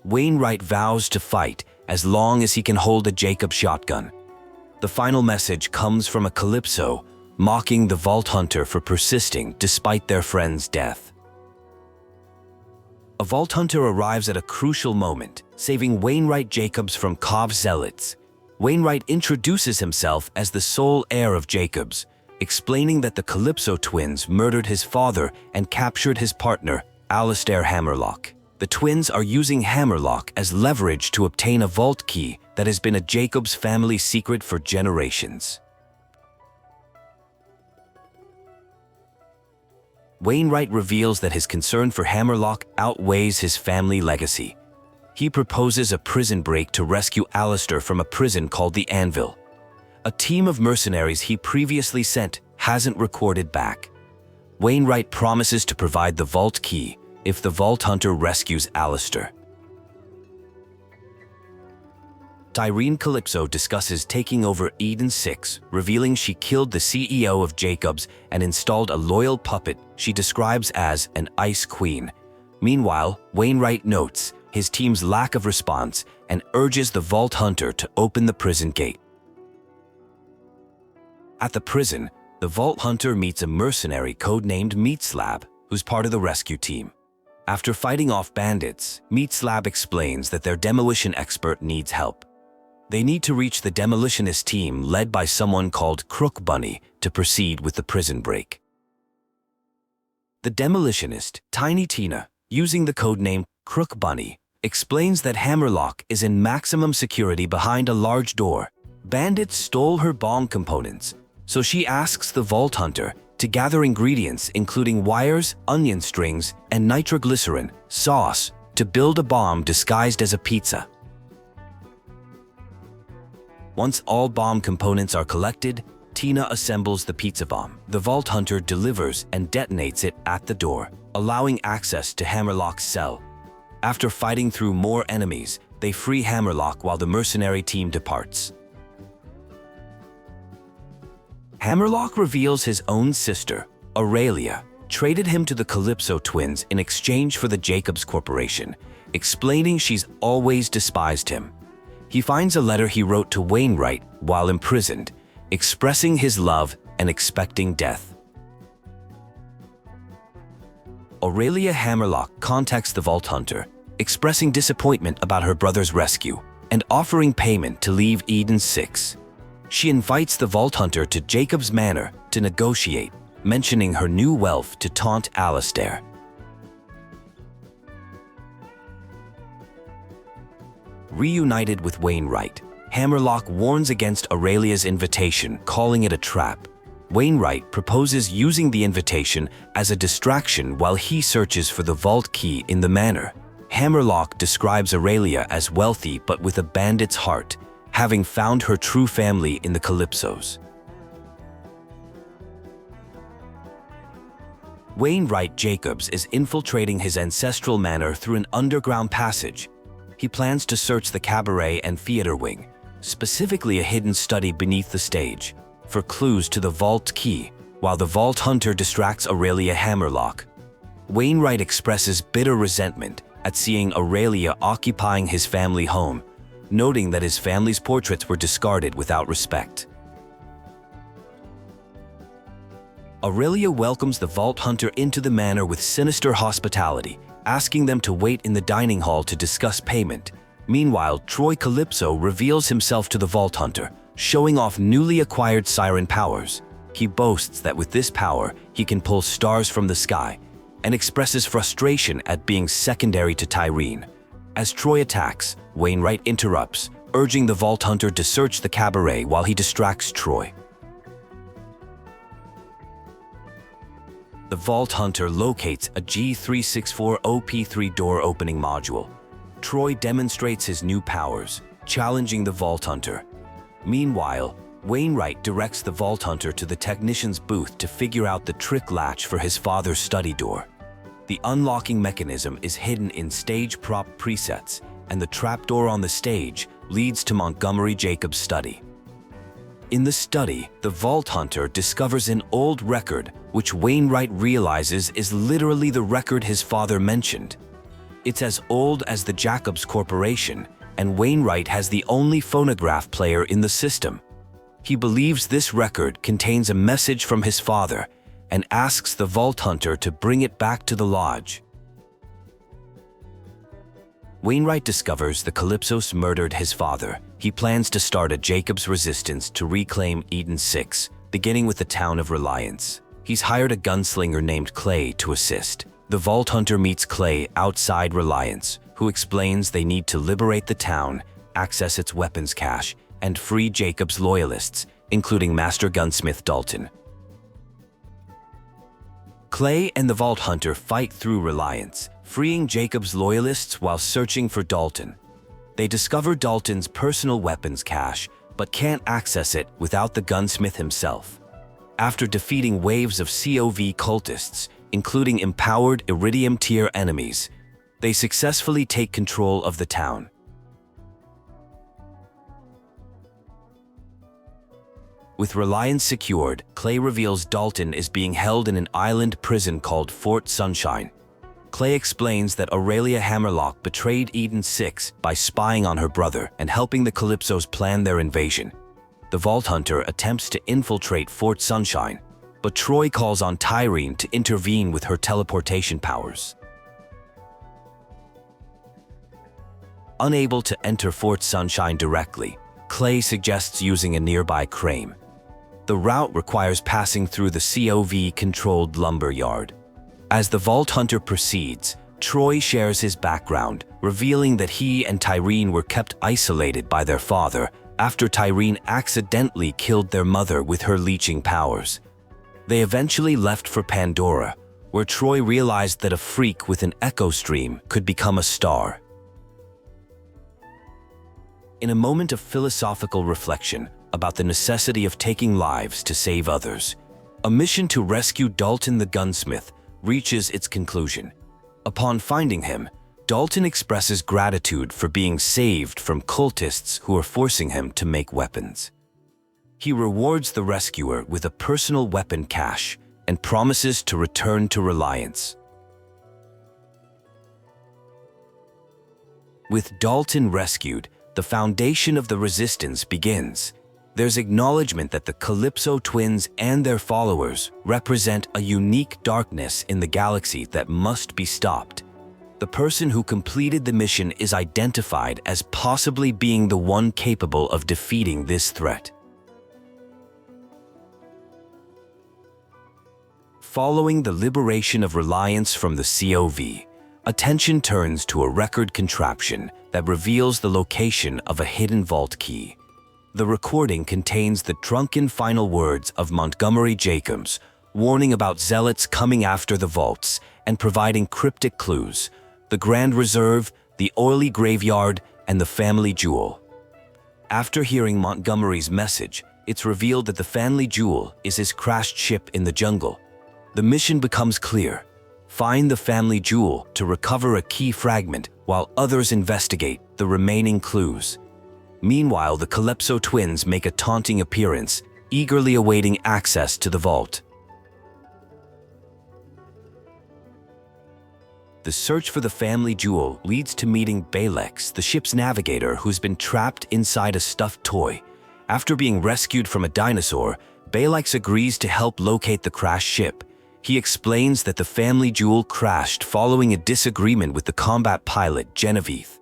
Wainwright vows to fight as long as he can hold a Jacob shotgun. The final message comes from a Calypso, mocking the Vault Hunter for persisting despite their friend's death. A Vault Hunter arrives at a crucial moment, saving Wainwright Jacobs from COV zealots. Wainwright introduces himself as the sole heir of Jacobs, explaining that the Calypso twins murdered his father and captured his partner, Alistair Hammerlock. The twins are using Hammerlock as leverage to obtain a vault key that has been a Jacobs family secret for generations. Wainwright reveals that his concern for Hammerlock outweighs his family legacy. He proposes a prison break to rescue Alistair from a prison called the Anvil. A team of mercenaries he previously sent hasn't recorded back. Wainwright promises to provide the vault key if the Vault Hunter rescues Alistair. Tyreen Calypso discusses taking over Eden 6, revealing she killed the CEO of Jacobs and installed a loyal puppet she describes as an Ice Queen. Meanwhile, Wainwright notes his team's lack of response and urges the Vault Hunter to open the prison gate. At the prison, the Vault Hunter meets a mercenary codenamed Meatslab, who's part of the rescue team. After fighting off bandits, Meatslab explains that their demolition expert needs help. They need to reach the demolitionist team led by someone called Crook Bunny to proceed with the prison break. The demolitionist, Tiny Tina, using the codename Crook Bunny, explains that Hammerlock is in maximum security behind a large door. Bandits stole her bomb components, so she asks the Vault Hunter to gather ingredients including wires, onion strings, and nitroglycerin sauce to build a bomb disguised as a pizza. Once all bomb components are collected, Tina assembles the pizza bomb. The Vault Hunter delivers and detonates it at the door, allowing access to Hammerlock's cell. After fighting through more enemies, they free Hammerlock while the mercenary team departs. Hammerlock reveals his own sister, Aurelia, traded him to the Calypso twins in exchange for the Jacobs Corporation, explaining she's always despised him. He finds a letter he wrote to Wainwright while imprisoned, expressing his love and expecting death. Aurelia Hammerlock contacts the Vault Hunter, expressing disappointment about her brother's rescue and offering payment to leave Eden 6. She invites the Vault Hunter to Jacob's Manor to negotiate, mentioning her new wealth to taunt Alistair. Reunited with Wainwright, Hammerlock warns against Aurelia's invitation, calling it a trap. Wainwright proposes using the invitation as a distraction while he searches for the vault key in the manor. Hammerlock describes Aurelia as wealthy but with a bandit's heart, having found her true family in the Kalypsos. Wainwright Jacobs is infiltrating his ancestral manor through an underground passage. He plans to search the cabaret and theater wing, specifically a hidden study beneath the stage, for clues to the vault key, while the Vault Hunter distracts Aurelia Hammerlock. Wainwright expresses bitter resentment at seeing Aurelia occupying his family home, noting that his family's portraits were discarded without respect. Aurelia welcomes the Vault Hunter into the manor with sinister hospitality, asking them to wait in the dining hall to discuss payment. Meanwhile, Troy Calypso reveals himself to the Vault Hunter, showing off newly acquired Siren powers. He boasts that with this power, he can pull stars from the sky, and expresses frustration at being secondary to Tyreen. As Troy attacks, Wainwright interrupts, urging the Vault Hunter to search the cabaret while he distracts Troy. The Vault Hunter locates a G364 OP3 door opening module. Troy demonstrates his new powers, challenging the Vault Hunter. Meanwhile, Wainwright directs the Vault Hunter to the technician's booth to figure out the trick latch for his father's study door. The unlocking mechanism is hidden in stage prop presets, and the trapdoor on the stage leads to Montgomery Jacobs' study. In the study, the Vault Hunter discovers an old record, which Wainwright realizes is literally the record his father mentioned. It's as old as the Jacobs Corporation, and Wainwright has the only phonograph player in the system. He believes this record contains a message from his father and asks the Vault Hunter to bring it back to the lodge. Wainwright discovers the Kalypsos murdered his father. He plans to start a Jacobs resistance to reclaim Eden 6, beginning with the town of Reliance. He's hired a gunslinger named Clay to assist. The Vault Hunter meets Clay outside Reliance, who explains they need to liberate the town, access its weapons cache, and free Jacobs' loyalists, including Master Gunsmith Dalton. Clay and the Vault Hunter fight through Reliance, freeing Jacobs' loyalists while searching for Dalton. They discover Dalton's personal weapons cache, but can't access it without the gunsmith himself. After defeating waves of COV cultists, including empowered Iridium tier enemies, they successfully take control of the town. With Reliance secured, Clay reveals Dalton is being held in an island prison called Fort Sunshine. Clay explains that Aurelia Hammerlock betrayed Eden 6 by spying on her brother and helping the Kalypsos plan their invasion. The Vault Hunter attempts to infiltrate Fort Sunshine, but Troy calls on Tyreen to intervene with her teleportation powers. Unable to enter Fort Sunshine directly, Clay suggests using a nearby crane. The route requires passing through the COV-controlled lumber yard. As the Vault Hunter proceeds, Troy shares his background, revealing that he and Tyreen were kept isolated by their father after Tyreen accidentally killed their mother with her leeching powers. They eventually left for Pandora, where Troy realized that a freak with an echo stream could become a star. In a moment of philosophical reflection about the necessity of taking lives to save others, a mission to rescue Dalton the gunsmith reaches its conclusion. Upon finding him, Dalton expresses gratitude for being saved from cultists who are forcing him to make weapons. He rewards the rescuer with a personal weapon cache and promises to return to Reliance. With Dalton rescued, the foundation of the resistance begins. There's acknowledgement that the Calypso twins and their followers represent a unique darkness in the galaxy that must be stopped. The person who completed the mission is identified as possibly being the one capable of defeating this threat. Following the liberation of Reliance from the COV, attention turns to a record contraption that reveals the location of a hidden vault key. The recording contains the drunken final words of Montgomery Jacobs, warning about zealots coming after the vaults and providing cryptic clues: the Grand Reserve, the oily graveyard, and the family jewel. After hearing Montgomery's message, it's revealed that the family jewel is his crashed ship in the jungle. The mission becomes clear: find the family jewel to recover a key fragment while others investigate the remaining clues. Meanwhile, the Calypso twins make a taunting appearance, eagerly awaiting access to the vault. The search for the family jewel leads to meeting Balex, the ship's navigator who's been trapped inside a stuffed toy. After being rescued from a dinosaur, Balex agrees to help locate the crashed ship. He explains that the family jewel crashed following a disagreement with the combat pilot, Genevieve.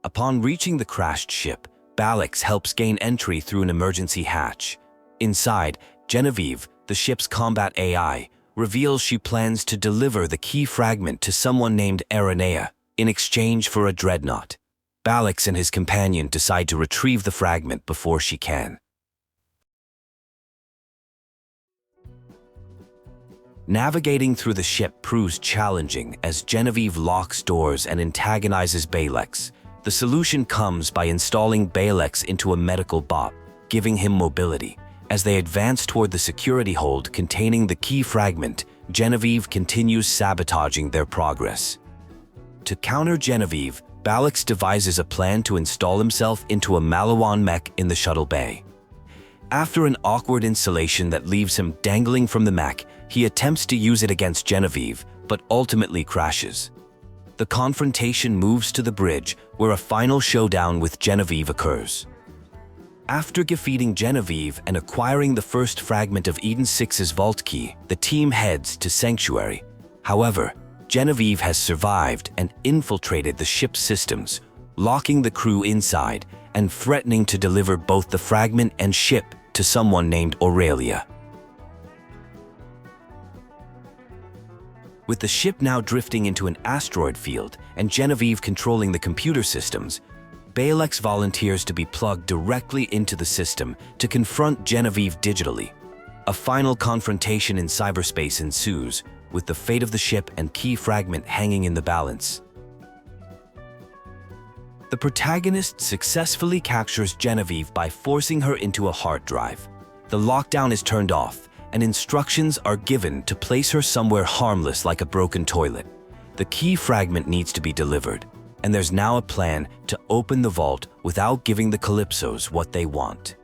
Upon reaching the crashed ship, Balex helps gain entry through an emergency hatch. Inside, Genevieve, the ship's combat AI, reveals she plans to deliver the key fragment to someone named Eridians in exchange for a dreadnought. Balex and his companion decide to retrieve the fragment before she can. Navigating through the ship proves challenging as Genevieve locks doors and antagonizes Balex. The solution comes by installing Balex into a medical bot, giving him mobility. As they advance toward the security hold containing the key fragment, Genevieve continues sabotaging their progress. To counter Genevieve, Balex devises a plan to install himself into a Maliwan mech in the shuttle bay. After an awkward installation that leaves him dangling from the mech, he attempts to use it against Genevieve, but ultimately crashes. The confrontation moves to the bridge, where a final showdown with Genevieve occurs. After defeating Genevieve and acquiring the first fragment of Eden 6's vault key, the team heads to Sanctuary. However, Genevieve has survived and infiltrated the ship's systems, locking the crew inside and threatening to deliver both the fragment and ship to someone named Aurelia. With the ship now drifting into an asteroid field and Genevieve controlling the computer systems, Balex volunteers to be plugged directly into the system to confront Genevieve digitally. A final confrontation in cyberspace ensues, with the fate of the ship and key fragment hanging in the balance. The protagonist successfully captures Genevieve by forcing her into a hard drive. The lockdown is turned off, and instructions are given to place her somewhere harmless like a broken toilet. The key fragment needs to be delivered, and there's now a plan to open the vault without giving the Kalypsos what they want.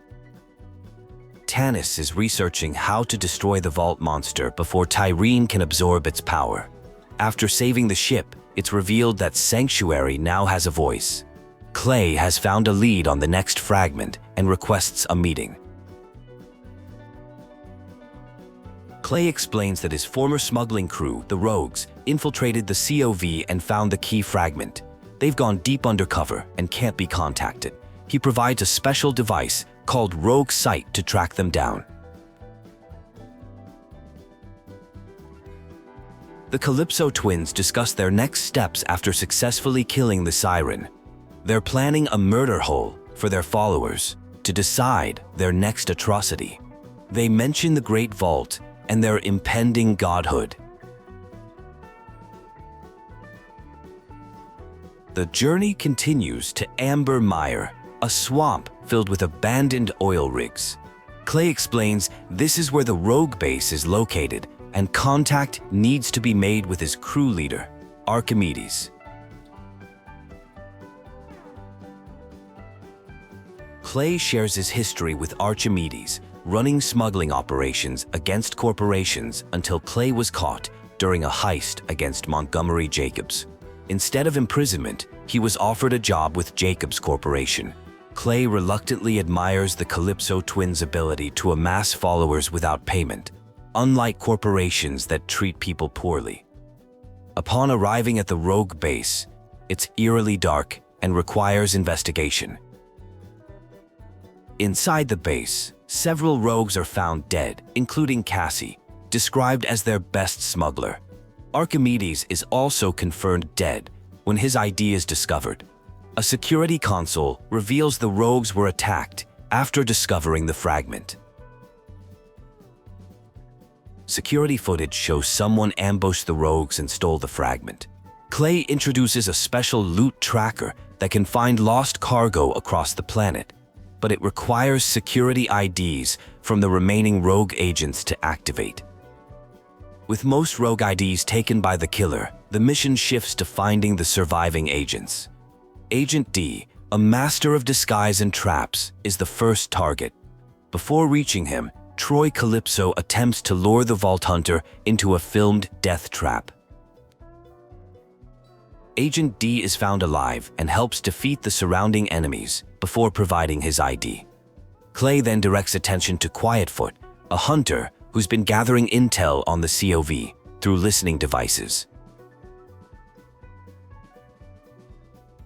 Tanis is researching how to destroy the vault monster before Tyreen can absorb its power. After saving the ship, it's revealed that Sanctuary now has a voice. Clay has found a lead on the next fragment and requests a meeting. Clay explains that his former smuggling crew, the Rogues, infiltrated the COV and found the key fragment. They've gone deep undercover and can't be contacted. He provides a special device called Rogue Sight to track them down. The Calypso twins discuss their next steps after successfully killing the Siren. They're planning a murder hole for their followers to decide their next atrocity. They mention the Great Vault and their impending godhood. The journey continues to Amber Mire, a swamp filled with abandoned oil rigs. Clay explains this is where the rogue base is located and contact needs to be made with his crew leader, Archimedes. Clay shares his history with Archimedes, running smuggling operations against corporations until Clay was caught during a heist against Montgomery Jacobs. Instead of imprisonment, he was offered a job with Jacobs Corporation. Clay reluctantly admires the Calypso twins' ability to amass followers without payment, unlike corporations that treat people poorly. Upon arriving at the rogue base, it's eerily dark and requires investigation. Inside the base, several rogues are found dead, including Cassie, described as their best smuggler. Archimedes is also confirmed dead when his ID is discovered. A security console reveals the rogues were attacked after discovering the fragment. Security footage shows someone ambushed the rogues and stole the fragment. Clay introduces a special loot tracker that can find lost cargo across the planet, but it requires security IDs from the remaining rogue agents to activate. With most rogue IDs taken by the killer, the mission shifts to finding the surviving agents. Agent D, a master of disguise and traps, is the first target. Before reaching him, Troy Calypso attempts to lure the Vault Hunter into a filmed death trap. Agent D is found alive and helps defeat the surrounding enemies before providing his ID. Clay then directs attention to Quietfoot, a hunter who's been gathering intel on the COV through listening devices.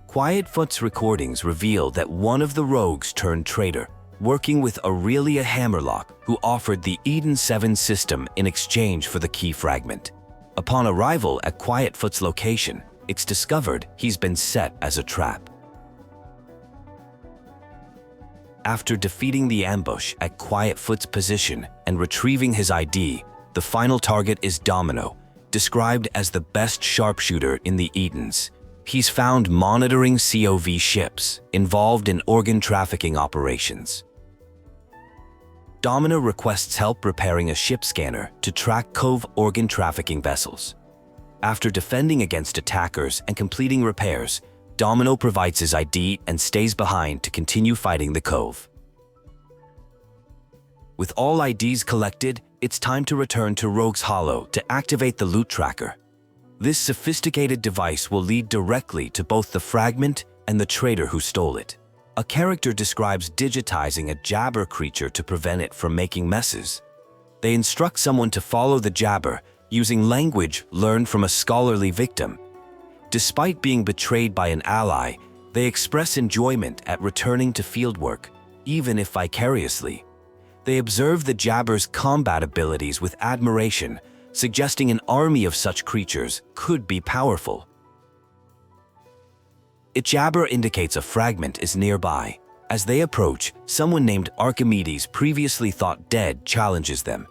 Quietfoot's recordings reveal that one of the rogues turned traitor, working with Aurelia Hammerlock, who offered the Eden 7 system in exchange for the key fragment. Upon arrival at Quietfoot's location, it's discovered he's been set as a trap. After defeating the ambush at Quietfoot's position and retrieving his ID, the final target is Domino, described as the best sharpshooter in the Edens. He's found monitoring COV ships involved in organ trafficking operations. Domino requests help repairing a ship scanner to track Cove organ trafficking vessels. After defending against attackers and completing repairs, Domino provides his ID and stays behind to continue fighting the Cove. With all IDs collected, it's time to return to Rogue's Hollow to activate the loot tracker. This sophisticated device will lead directly to both the fragment and the traitor who stole it. A character describes digitizing a jabber creature to prevent it from making messes. They instruct someone to follow the jabber using language learned from a scholarly victim. Despite being betrayed by an ally, they express enjoyment at returning to fieldwork, even if vicariously. They observe the jabber's combat abilities with admiration, suggesting an army of such creatures could be powerful. A jabber indicates a fragment is nearby. As they approach, someone named Archimedes, previously thought dead, challenges them.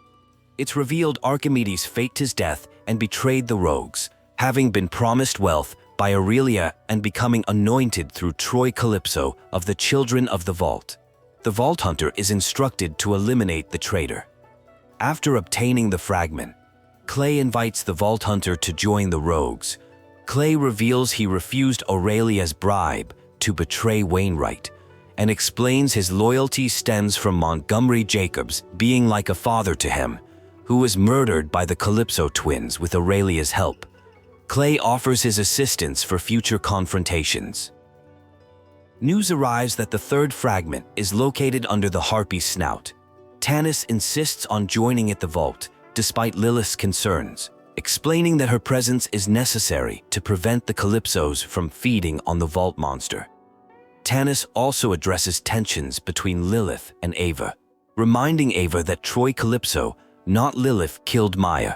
It's revealed Archimedes faked his death and betrayed the rogues, having been promised wealth by Aurelia and becoming anointed through Troy Calypso of the Children of the Vault. The Vault Hunter is instructed to eliminate the traitor. After obtaining the fragment, Clay invites the Vault Hunter to join the rogues. Clay reveals he refused Aurelia's bribe to betray Wainwright and explains his loyalty stems from Montgomery Jacobs being like a father to him, who was murdered by the Calypso twins with Aurelia's help. Clay offers his assistance for future confrontations. News arrives that the third fragment is located under the Harpy's snout. Tanis insists on joining at the vault, despite Lilith's concerns, explaining that her presence is necessary to prevent the Kalypsos from feeding on the vault monster. Tanis also addresses tensions between Lilith and Ava, reminding Ava that Troy Calypso, not Lilith, killed Maya.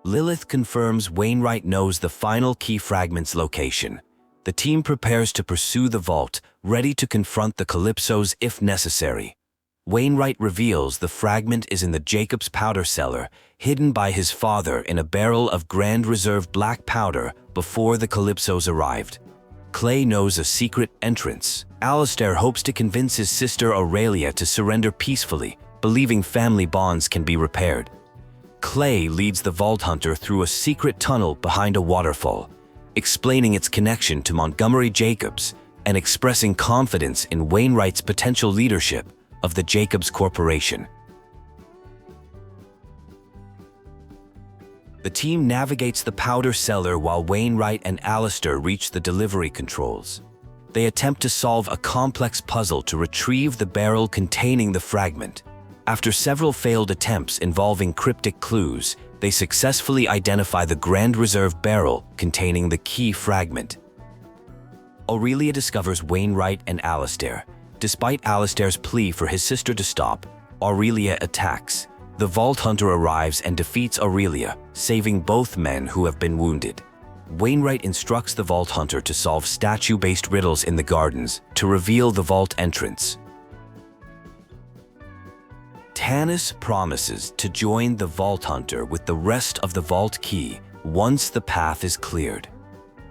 Lilith confirms Wainwright knows the final key fragment's location. The team prepares to pursue the vault, ready to confront the Kalypsos if necessary. Wainwright reveals the fragment is in the Jacobs powder cellar, hidden by his father in a barrel of Grand Reserve black powder before the Kalypsos arrived. Clay knows a secret entrance. Alistair hopes to convince his sister Aurelia to surrender peacefully, believing family bonds can be repaired. Clay leads the Vault Hunter through a secret tunnel behind a waterfall, explaining its connection to Montgomery Jacobs and expressing confidence in Wainwright's potential leadership of the Jacobs Corporation. The team navigates the powder cellar while Wainwright and Alistair reach the delivery controls. They attempt to solve a complex puzzle to retrieve the barrel containing the fragment. After several failed attempts involving cryptic clues, they successfully identify the Grand Reserve barrel containing the key fragment. Aurelia discovers Wainwright and Alistair. Despite Alistair's plea for his sister to stop, Aurelia attacks. The Vault Hunter arrives and defeats Aurelia, saving both men who have been wounded. Wainwright instructs the Vault Hunter to solve statue-based riddles in the gardens to reveal the vault entrance. Tanis promises to join the Vault Hunter with the rest of the vault key once the path is cleared.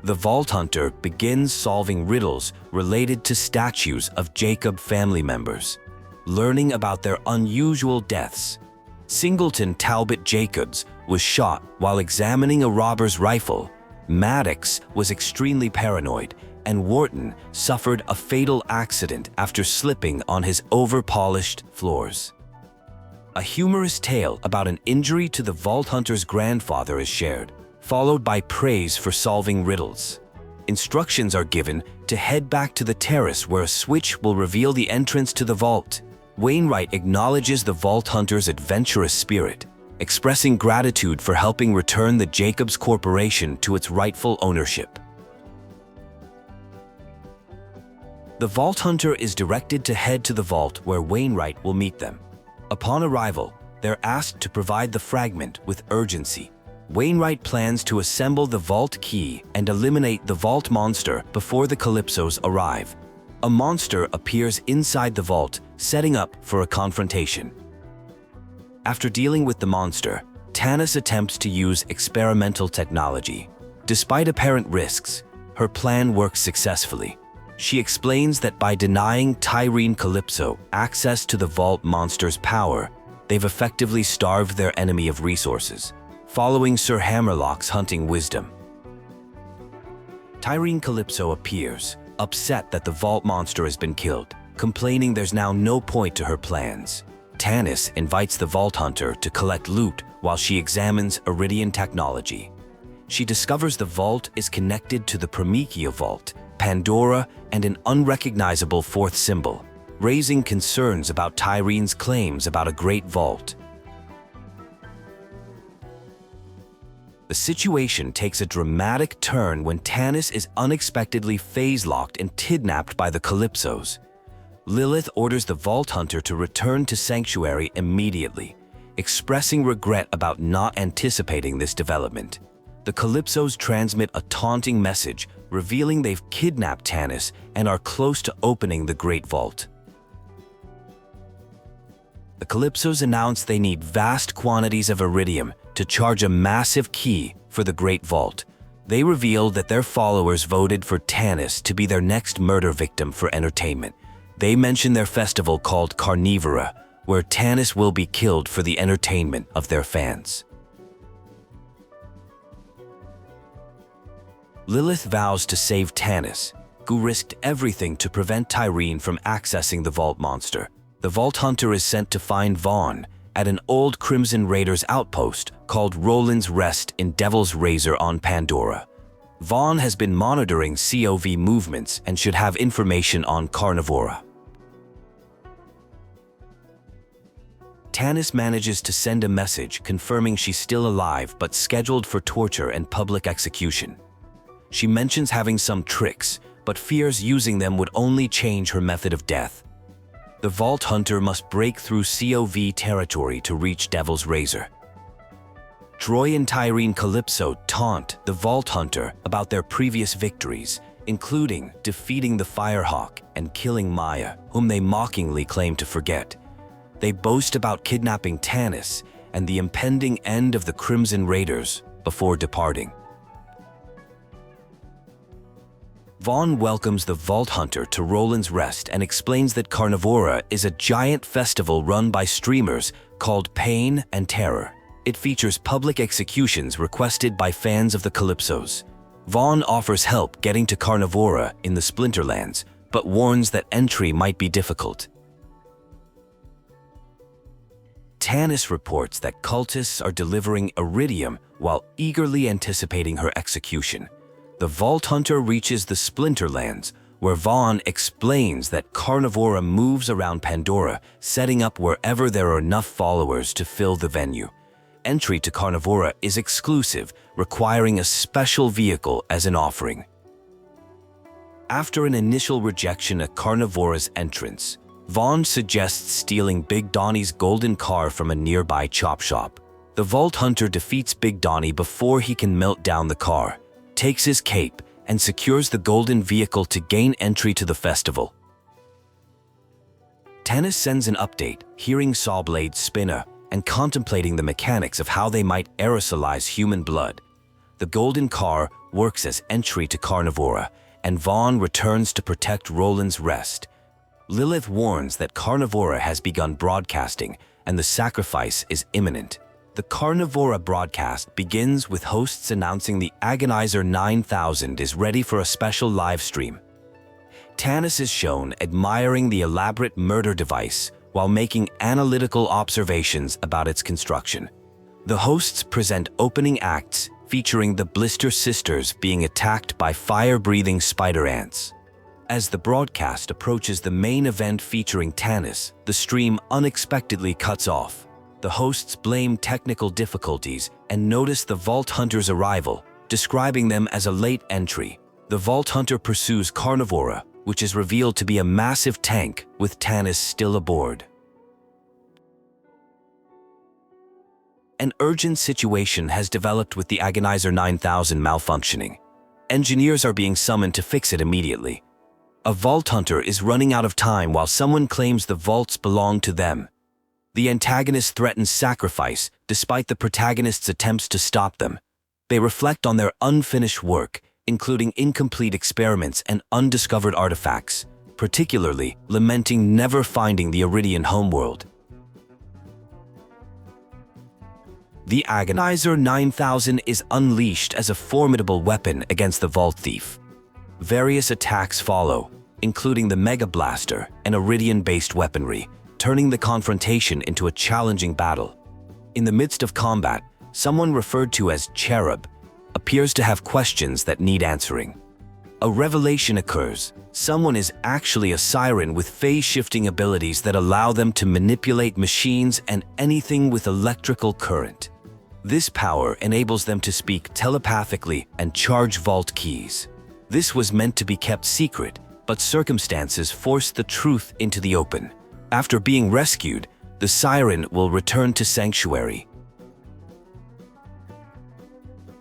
The Vault Hunter begins solving riddles related to statues of Jacob family members, learning about their unusual deaths. Singleton Talbot Jacobs was shot while examining a robber's rifle. Maddox was extremely paranoid, and Wharton suffered a fatal accident after slipping on his over-polished floors. A humorous tale about an injury to the Vault Hunter's grandfather is shared, followed by praise for solving riddles. Instructions are given to head back to the terrace where a switch will reveal the entrance to the vault. Wainwright acknowledges the Vault Hunter's adventurous spirit, expressing gratitude for helping return the Jacobs Corporation to its rightful ownership. The Vault Hunter is directed to head to the vault where Wainwright will meet them. Upon arrival, they're asked to provide the fragment with urgency. Wainwright plans to assemble the vault key and eliminate the vault monster before the Kalypsos arrive. A monster appears inside the vault, setting up for a confrontation. After dealing with the monster, Tanis attempts to use experimental technology. Despite apparent risks, her plan works successfully. She explains that by denying Tyreen Calypso access to the vault monster's power, they've effectively starved their enemy of resources, following Sir Hammerlock's hunting wisdom. Tyreen Calypso appears, upset that the vault monster has been killed, complaining there's now no point to her plans. Tanis invites the Vault Hunter to collect loot while she examines Eridian technology. She discovers the vault is connected to the Promethea vault, Pandora, and an unrecognizable fourth symbol, raising concerns about Tyreen's claims about a great vault. The situation takes a dramatic turn when Tanis is unexpectedly phase-locked and kidnapped by the Kalypsos. Lilith orders the Vault Hunter to return to Sanctuary immediately, expressing regret about not anticipating this development. The Kalypsos transmit a taunting message, revealing they've kidnapped Tanis and are close to opening the Great Vault. The Kalypsos announce they need vast quantities of iridium to charge a massive key for the Great Vault. They reveal that their followers voted for Tanis to be their next murder victim for entertainment. They mention their festival called Carnivora, where Tanis will be killed for the entertainment of their fans. Lilith vows to save Tanis, who risked everything to prevent Tyreen from accessing the Vault Monster. The Vault Hunter is sent to find Vaughn at an old Crimson Raiders outpost called Roland's Rest in Devil's Razor on Pandora. Vaughn has been monitoring COV movements and should have information on Carnivora. Tanis manages to send a message confirming she's still alive but scheduled for torture and public execution. She mentions having some tricks, but fears using them would only change her method of death. The Vault Hunter must break through COV territory to reach Devil's Razor. Troy and Tyreen Calypso taunt the Vault Hunter about their previous victories, including defeating the Firehawk and killing Maya, whom they mockingly claim to forget. They boast about kidnapping Tanis and the impending end of the Crimson Raiders before departing. Vaughn welcomes the Vault Hunter to Roland's Rest and explains that Carnivora is a giant festival run by streamers called Pain and Terror. It features public executions requested by fans of the Kalypsos. Vaughn offers help getting to Carnivora in the Splinterlands, but warns that entry might be difficult. Tanis reports that cultists are delivering iridium while eagerly anticipating her execution. The Vault Hunter reaches the Splinterlands, where Vaughn explains that Carnivora moves around Pandora, setting up wherever there are enough followers to fill the venue. Entry to Carnivora is exclusive, requiring a special vehicle as an offering. After an initial rejection at Carnivora's entrance, Vaughn suggests stealing Big Donnie's golden car from a nearby chop shop. The Vault Hunter defeats Big Donnie before he can melt down the car, takes his cape, and secures the golden vehicle to gain entry to the festival. Tanis sends an update, hearing Sawblade's spinner and contemplating the mechanics of how they might aerosolize human blood. The golden car works as entry to Carnivora, and Vaughn returns to protect Roland's Rest. Lilith warns that Carnivora has begun broadcasting and the sacrifice is imminent. The Carnivora broadcast begins with hosts announcing the Agonizer 9000 is ready for a special live stream. Tanis is shown admiring the elaborate murder device while making analytical observations about its construction. The hosts present opening acts featuring the Blister Sisters being attacked by fire-breathing spider ants. As the broadcast approaches the main event featuring Tanis, the stream unexpectedly cuts off. The hosts blame technical difficulties and notice the Vault Hunter's arrival, describing them as a late entry. The Vault Hunter pursues Carnivora, which is revealed to be a massive tank with Tanis still aboard. An urgent situation has developed with the Agonizer 9000 malfunctioning. Engineers are being summoned to fix it immediately. A Vault Hunter is running out of time while someone claims the vaults belong to them. The antagonist threatens sacrifice despite the protagonist's attempts to stop them. They reflect on their unfinished work, including incomplete experiments and undiscovered artifacts, particularly lamenting never finding the Eridian homeworld. The Agonizer 9000 is unleashed as a formidable weapon against the Vault Thief. Various attacks follow, including the Mega Blaster and Eridian-based weaponry, turning the confrontation into a challenging battle. In the midst of combat, someone referred to as Cherub appears to have questions that need answering. A revelation occurs. Someone is actually a Siren with phase-shifting abilities that allow them to manipulate machines and anything with electrical current. This power enables them to speak telepathically and charge vault keys. This was meant to be kept secret, but circumstances forced the truth into the open. After being rescued, the Siren will return to Sanctuary.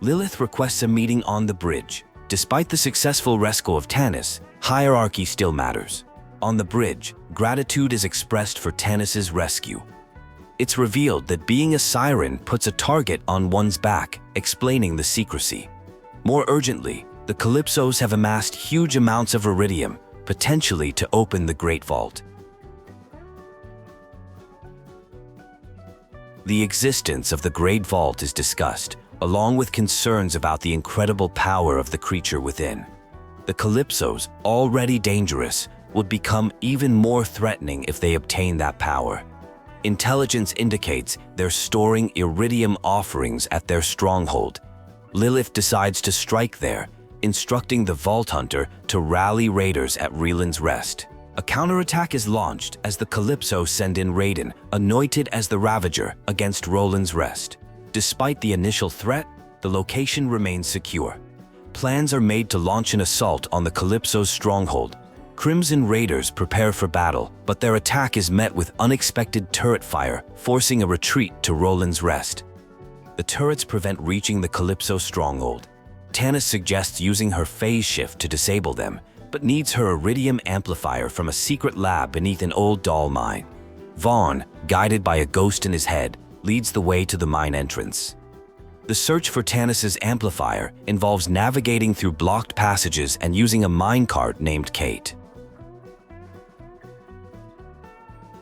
Lilith requests a meeting on the bridge. Despite the successful rescue of Tanis, hierarchy still matters. On the bridge, gratitude is expressed for Tanis's rescue. It's revealed that being a Siren puts a target on one's back, explaining the secrecy. More urgently, the Kalypsos have amassed huge amounts of iridium, potentially to open the Great Vault. The existence of the Great Vault is discussed, along with concerns about the incredible power of the creature within. The Kalypsos, already dangerous, would become even more threatening if they obtain that power. Intelligence indicates they're storing iridium offerings at their stronghold. Lilith decides to strike there, instructing the Vault Hunter to rally raiders at Roland's Rest. A counterattack is launched as the Kalypso send in Raiden, anointed as the Ravager, against Roland's Rest. Despite the initial threat, the location remains secure. Plans are made to launch an assault on the Kalypso's stronghold. Crimson Raiders prepare for battle, but their attack is met with unexpected turret fire, forcing a retreat to Roland's Rest. The turrets prevent reaching the Kalypso stronghold. Tanis suggests using her phase shift to disable them, but needs her iridium amplifier from a secret lab beneath an old doll mine. Vaughn, guided by a ghost in his head, leads the way to the mine entrance. The search for Tanis's amplifier involves navigating through blocked passages and using a minecart named Kate.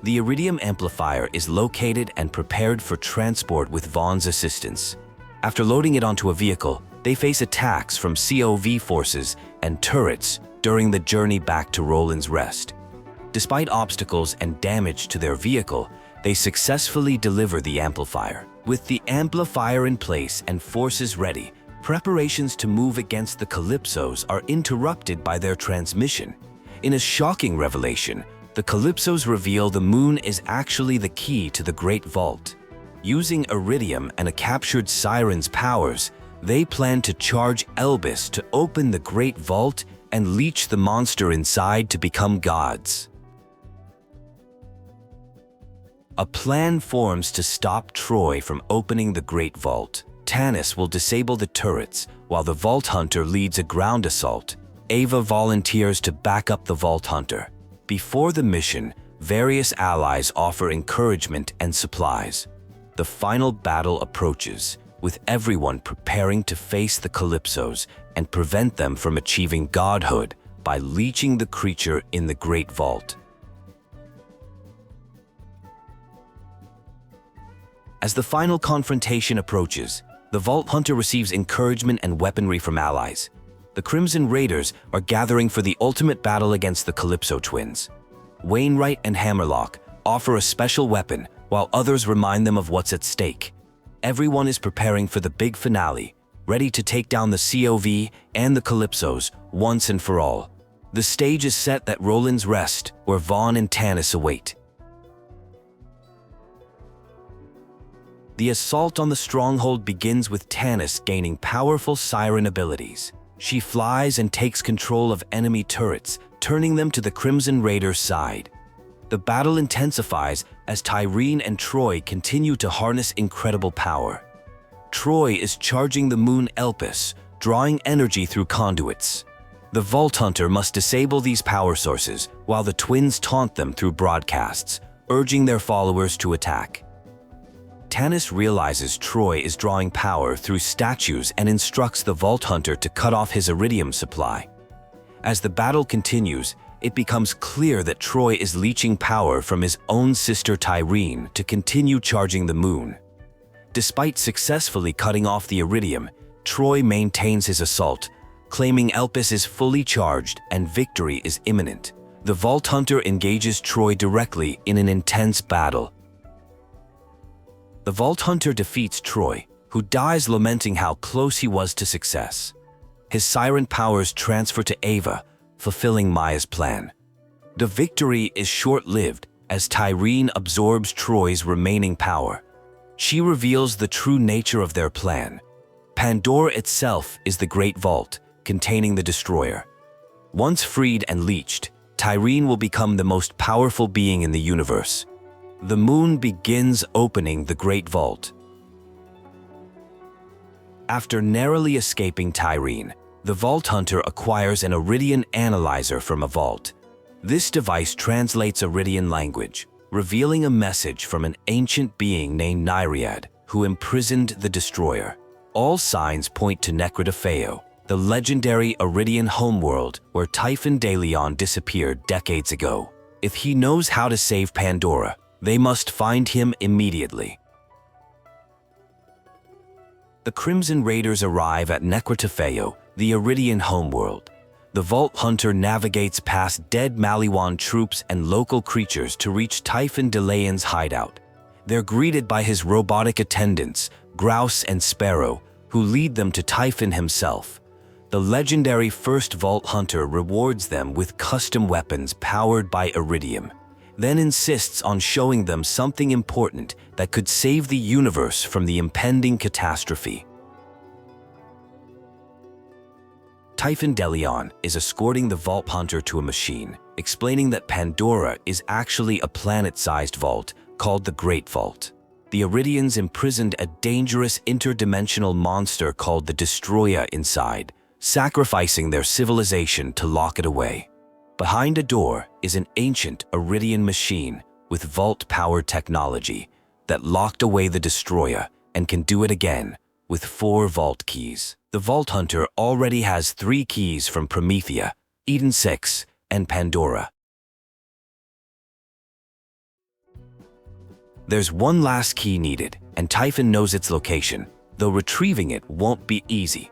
The iridium amplifier is located and prepared for transport with Vaughn's assistance. After loading it onto a vehicle, they face attacks from COV forces and turrets during the journey back to Roland's Rest. Despite obstacles and damage to their vehicle, they successfully deliver the amplifier. With the amplifier in place and forces ready, preparations to move against the Kalypsos are interrupted by their transmission. In a shocking revelation, the Kalypsos reveal the moon is actually the key to the Great Vault. Using iridium and a captured Siren's powers, they plan to charge Elbis to open the Great Vault and leech the monster inside to become gods. A plan forms to stop Troy from opening the Great Vault. Tanis will disable the turrets, while the Vault Hunter leads a ground assault. Ava volunteers to back up the Vault Hunter. Before the mission, various allies offer encouragement and supplies. The final battle approaches, with everyone preparing to face the Kalypsos and prevent them from achieving godhood by leeching the creature in the Great Vault. As the final confrontation approaches, the Vault Hunter receives encouragement and weaponry from allies. The Crimson Raiders are gathering for the ultimate battle against the Calypso twins. Wainwright and Hammerlock offer a special weapon, while others remind them of what's at stake. Everyone is preparing for the big finale, ready to take down the COV and the Kalypsos once and for all. The stage is set at Roland's Rest, where Vaughn and Tanis await. The assault on the stronghold begins with Tanis gaining powerful Siren abilities. She flies and takes control of enemy turrets, turning them to the Crimson Raiders' side. The battle intensifies as Tyreen and Troy continue to harness incredible power. Troy is charging the moon Elpis, drawing energy through conduits. The Vault Hunter must disable these power sources, while the twins taunt them through broadcasts, urging their followers to attack. Tanis realizes Troy is drawing power through statues and instructs the Vault Hunter to cut off his iridium supply. As the battle continues, it becomes clear that Troy is leeching power from his own sister Tyreen to continue charging the moon. Despite successfully cutting off the iridium, Troy maintains his assault, claiming Elpis is fully charged and victory is imminent. The Vault Hunter engages Troy directly in an intense battle. The Vault Hunter defeats Troy, who dies lamenting how close he was to success. His Siren powers transfer to Ava, fulfilling Maya's plan. The victory is short-lived as Tyreen absorbs Troy's remaining power. She reveals the true nature of their plan. Pandora itself is the Great Vault, containing the Destroyer. Once freed and leeched, Tyreen will become the most powerful being in the universe. The moon begins opening the Great Vault. After narrowly escaping Tyreen, the Vault Hunter acquires an Eridian analyzer from a vault. This device translates Eridian language, revealing a message from an ancient being named Nereid, who imprisoned the Destroyer. All signs point to Necrodefeo, the legendary Eridian homeworld where Typhon de Leon disappeared decades ago. If he knows how to save Pandora, they must find him immediately. The Crimson Raiders arrive at Necrodefeo, the Eridian homeworld. The Vault Hunter navigates past dead Maliwan troops and local creatures to reach Typhon de Leon's hideout. They're greeted by his robotic attendants, Grouse and Sparrow, who lead them to Typhon himself. The legendary first Vault Hunter rewards them with custom weapons powered by Iridium, then insists on showing them something important that could save the universe from the impending catastrophe. Typhon de Leon is escorting the Vault Hunter to a machine, explaining that Pandora is actually a planet-sized vault called the Great Vault. The Eridians imprisoned a dangerous interdimensional monster called the Destroyer inside, sacrificing their civilization to lock it away. Behind a door is an ancient Eridian machine with vault-powered technology that locked away the Destroyer and can do it again with 4 vault keys. The Vault Hunter already has 3 keys from Promethea, Eden 6, and Pandora. There's one last key needed, and Typhon knows its location, though retrieving it won't be easy.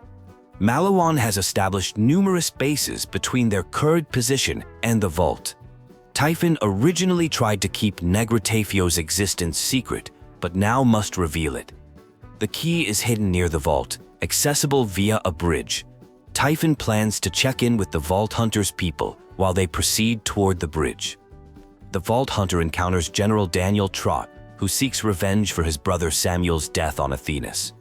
Maliwan has established numerous bases between their current position and the vault. Typhon originally tried to keep Necrodefeo's existence secret, but now must reveal it. The key is hidden near the vault, accessible via a bridge. Typhon plans to check in with the Vault Hunter's people while they proceed toward the bridge. The Vault Hunter encounters General Daniel Trott, who seeks revenge for his brother Samuel's death on Athenas.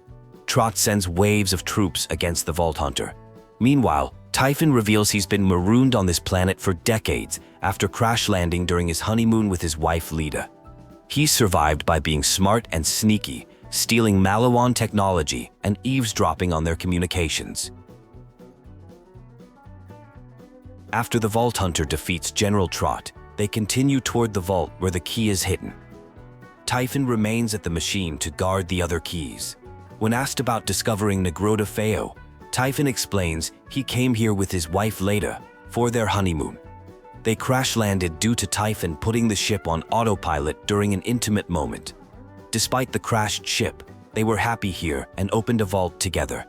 Trott sends waves of troops against the Vault Hunter. Meanwhile, Typhon reveals he's been marooned on this planet for decades after crash landing during his honeymoon with his wife Lida. He survived by being smart and sneaky, stealing Maliwan technology and eavesdropping on their communications. After the Vault Hunter defeats General Trott, they continue toward the vault where the key is hidden. Typhon remains at the machine to guard the other keys. When asked about discovering Necrodefeo, Typhon explains he came here with his wife Leda for their honeymoon. They crash-landed due to Typhon putting the ship on autopilot during an intimate moment. Despite the crashed ship, they were happy here and opened a vault together.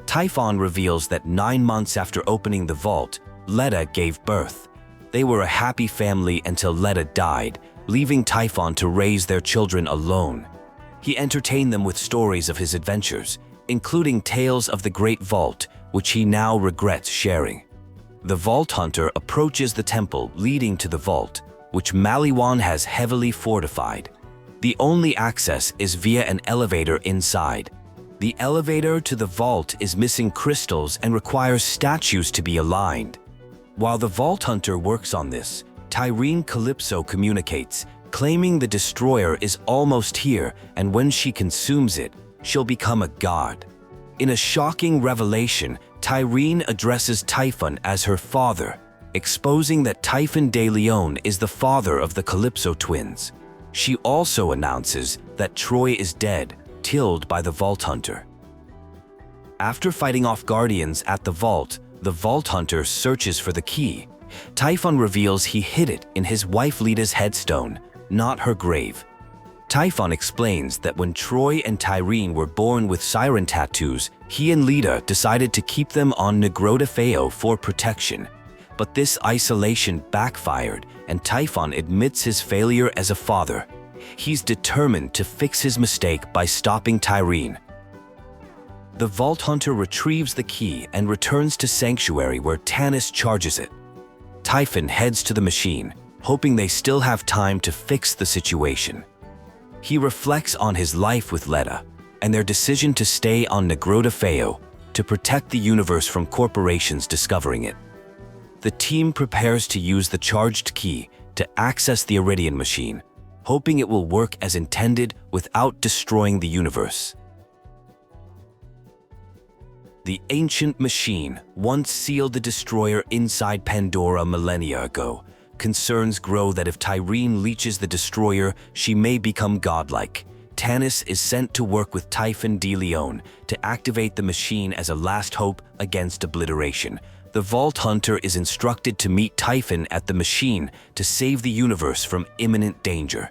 Typhon reveals that 9 months after opening the vault, Leda gave birth. They were a happy family until Leda died, leaving Typhon to raise their children alone. He entertained them with stories of his adventures, including tales of the Great Vault, which he now regrets sharing. The Vault Hunter approaches the temple leading to the vault, which Maliwan has heavily fortified. The only access is via an elevator inside. The elevator to the vault is missing crystals and requires statues to be aligned. While the Vault Hunter works on this, Tyreen Calypso communicates, claiming the destroyer is almost here, and when she consumes it, she'll become a god. In a shocking revelation, Tyreen addresses Typhon as her father, exposing that Typhon de Leon is the father of the Calypso twins. She also announces that Troy is dead, killed by the Vault Hunter. After fighting off guardians at the vault Hunter searches for the key. Typhon reveals he hid it in his wife Lita's headstone, not her grave. Typhon explains that when Troy and Tyreen were born with Siren tattoos, he and Lita decided to keep them on Negrota Feo for protection. But this isolation backfired, and Typhon admits his failure as a father. He's determined to fix his mistake by stopping Tyreen. The Vault Hunter retrieves the key and returns to Sanctuary, where Tanis charges it. Typhon heads to the machine, hoping they still have time to fix the situation. He reflects on his life with Leta and their decision to stay on Negrota Feo to protect the universe from corporations discovering it. The team prepares to use the charged key to access the Eridian machine, hoping it will work as intended without destroying the universe. The ancient machine once sealed the destroyer inside Pandora millennia ago. Concerns grow that if Tyreen leaches the destroyer, she may become godlike. Tanis is sent to work with Typhon de Leon to activate the machine as a last hope against obliteration. The Vault Hunter is instructed to meet Typhon at the machine to save the universe from imminent danger.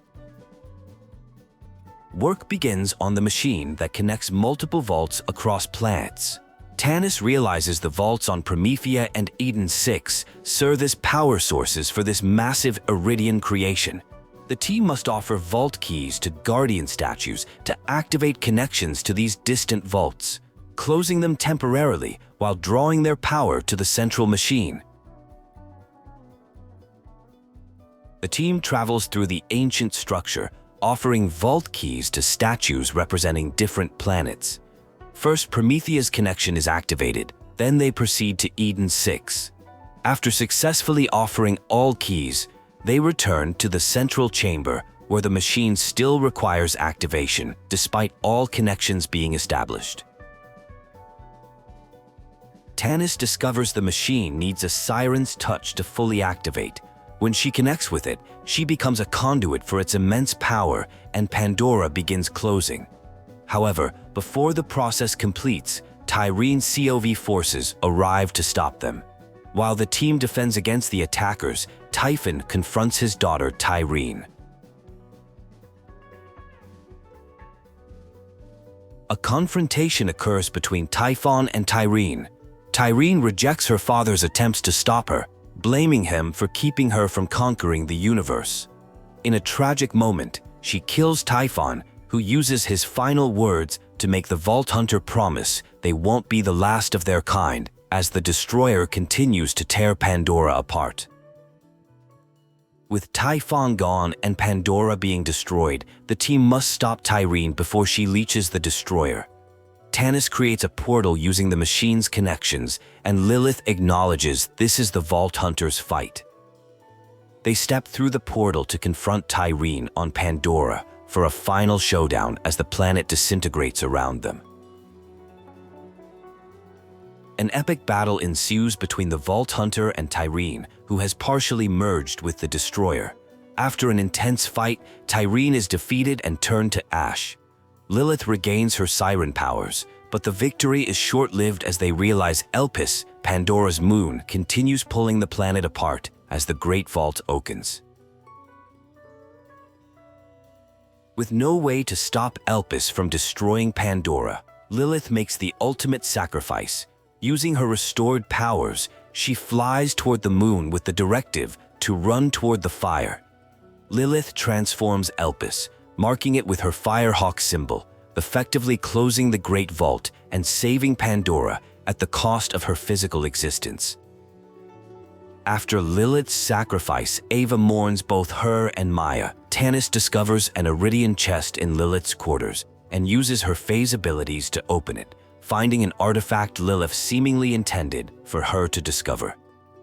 Work begins on the machine that connects multiple vaults across planets. Tanis realizes the vaults on Promethea and Eden 6 serve as power sources for this massive Eridian creation. The team must offer vault keys to guardian statues to activate connections to these distant vaults, closing them temporarily while drawing their power to the central machine. The team travels through the ancient structure, offering vault keys to statues representing different planets. First, Promethea's connection is activated, then they proceed to Eden 6. After successfully offering all keys, they return to the central chamber, where the machine still requires activation, despite all connections being established. Tanis discovers the machine needs a Siren's touch to fully activate. When she connects with it, she becomes a conduit for its immense power, and Pandora begins closing. However, before the process completes, Tyreen's COV forces arrive to stop them. While the team defends against the attackers, Typhon confronts his daughter Tyreen. A confrontation occurs between Typhon and Tyreen. Tyreen rejects her father's attempts to stop her, blaming him for keeping her from conquering the universe. In a tragic moment, she kills Typhon, who uses his final words to make the Vault Hunter promise they won't be the last of their kind as the destroyer continues to tear Pandora apart. With Typhon gone and Pandora being destroyed, the team must stop Tyreen before she leaches the destroyer. Tanis creates a portal using the machine's connections, and Lilith acknowledges this is the Vault Hunter's fight. They step through the portal to confront Tyreen on Pandora for a final showdown as the planet disintegrates around them. An epic battle ensues between the Vault Hunter and Tyreen, who has partially merged with the destroyer. After an intense fight, Tyreen is defeated and turned to ash. Lilith regains her Siren powers, but the victory is short-lived as they realize Elpis, Pandora's moon, continues pulling the planet apart as the Great Vault opens. With no way to stop Elpis from destroying Pandora, Lilith makes the ultimate sacrifice. Using her restored powers, she flies toward the moon with the directive to run toward the fire. Lilith transforms Elpis, marking it with her Firehawk symbol, effectively closing the Great Vault and saving Pandora at the cost of her physical existence. After Lilith's sacrifice, Ava mourns both her and Maya. Tanis discovers an Eridian chest in Lilith's quarters and uses her phase abilities to open it, finding an artifact Lilith seemingly intended for her to discover.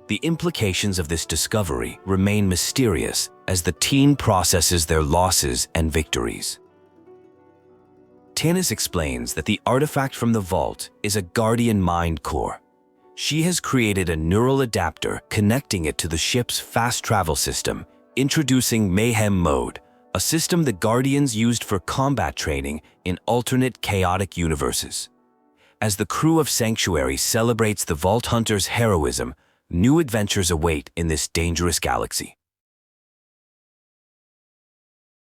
The implications of this discovery remain mysterious as the teen processes their losses and victories. Tanis explains that the artifact from the vault is a guardian mind core. She has created a neural adapter connecting it to the ship's fast travel system, introducing Mayhem Mode, a system the Guardians used for combat training in alternate chaotic universes. As the crew of Sanctuary celebrates the Vault Hunter's heroism, new adventures await in this dangerous galaxy.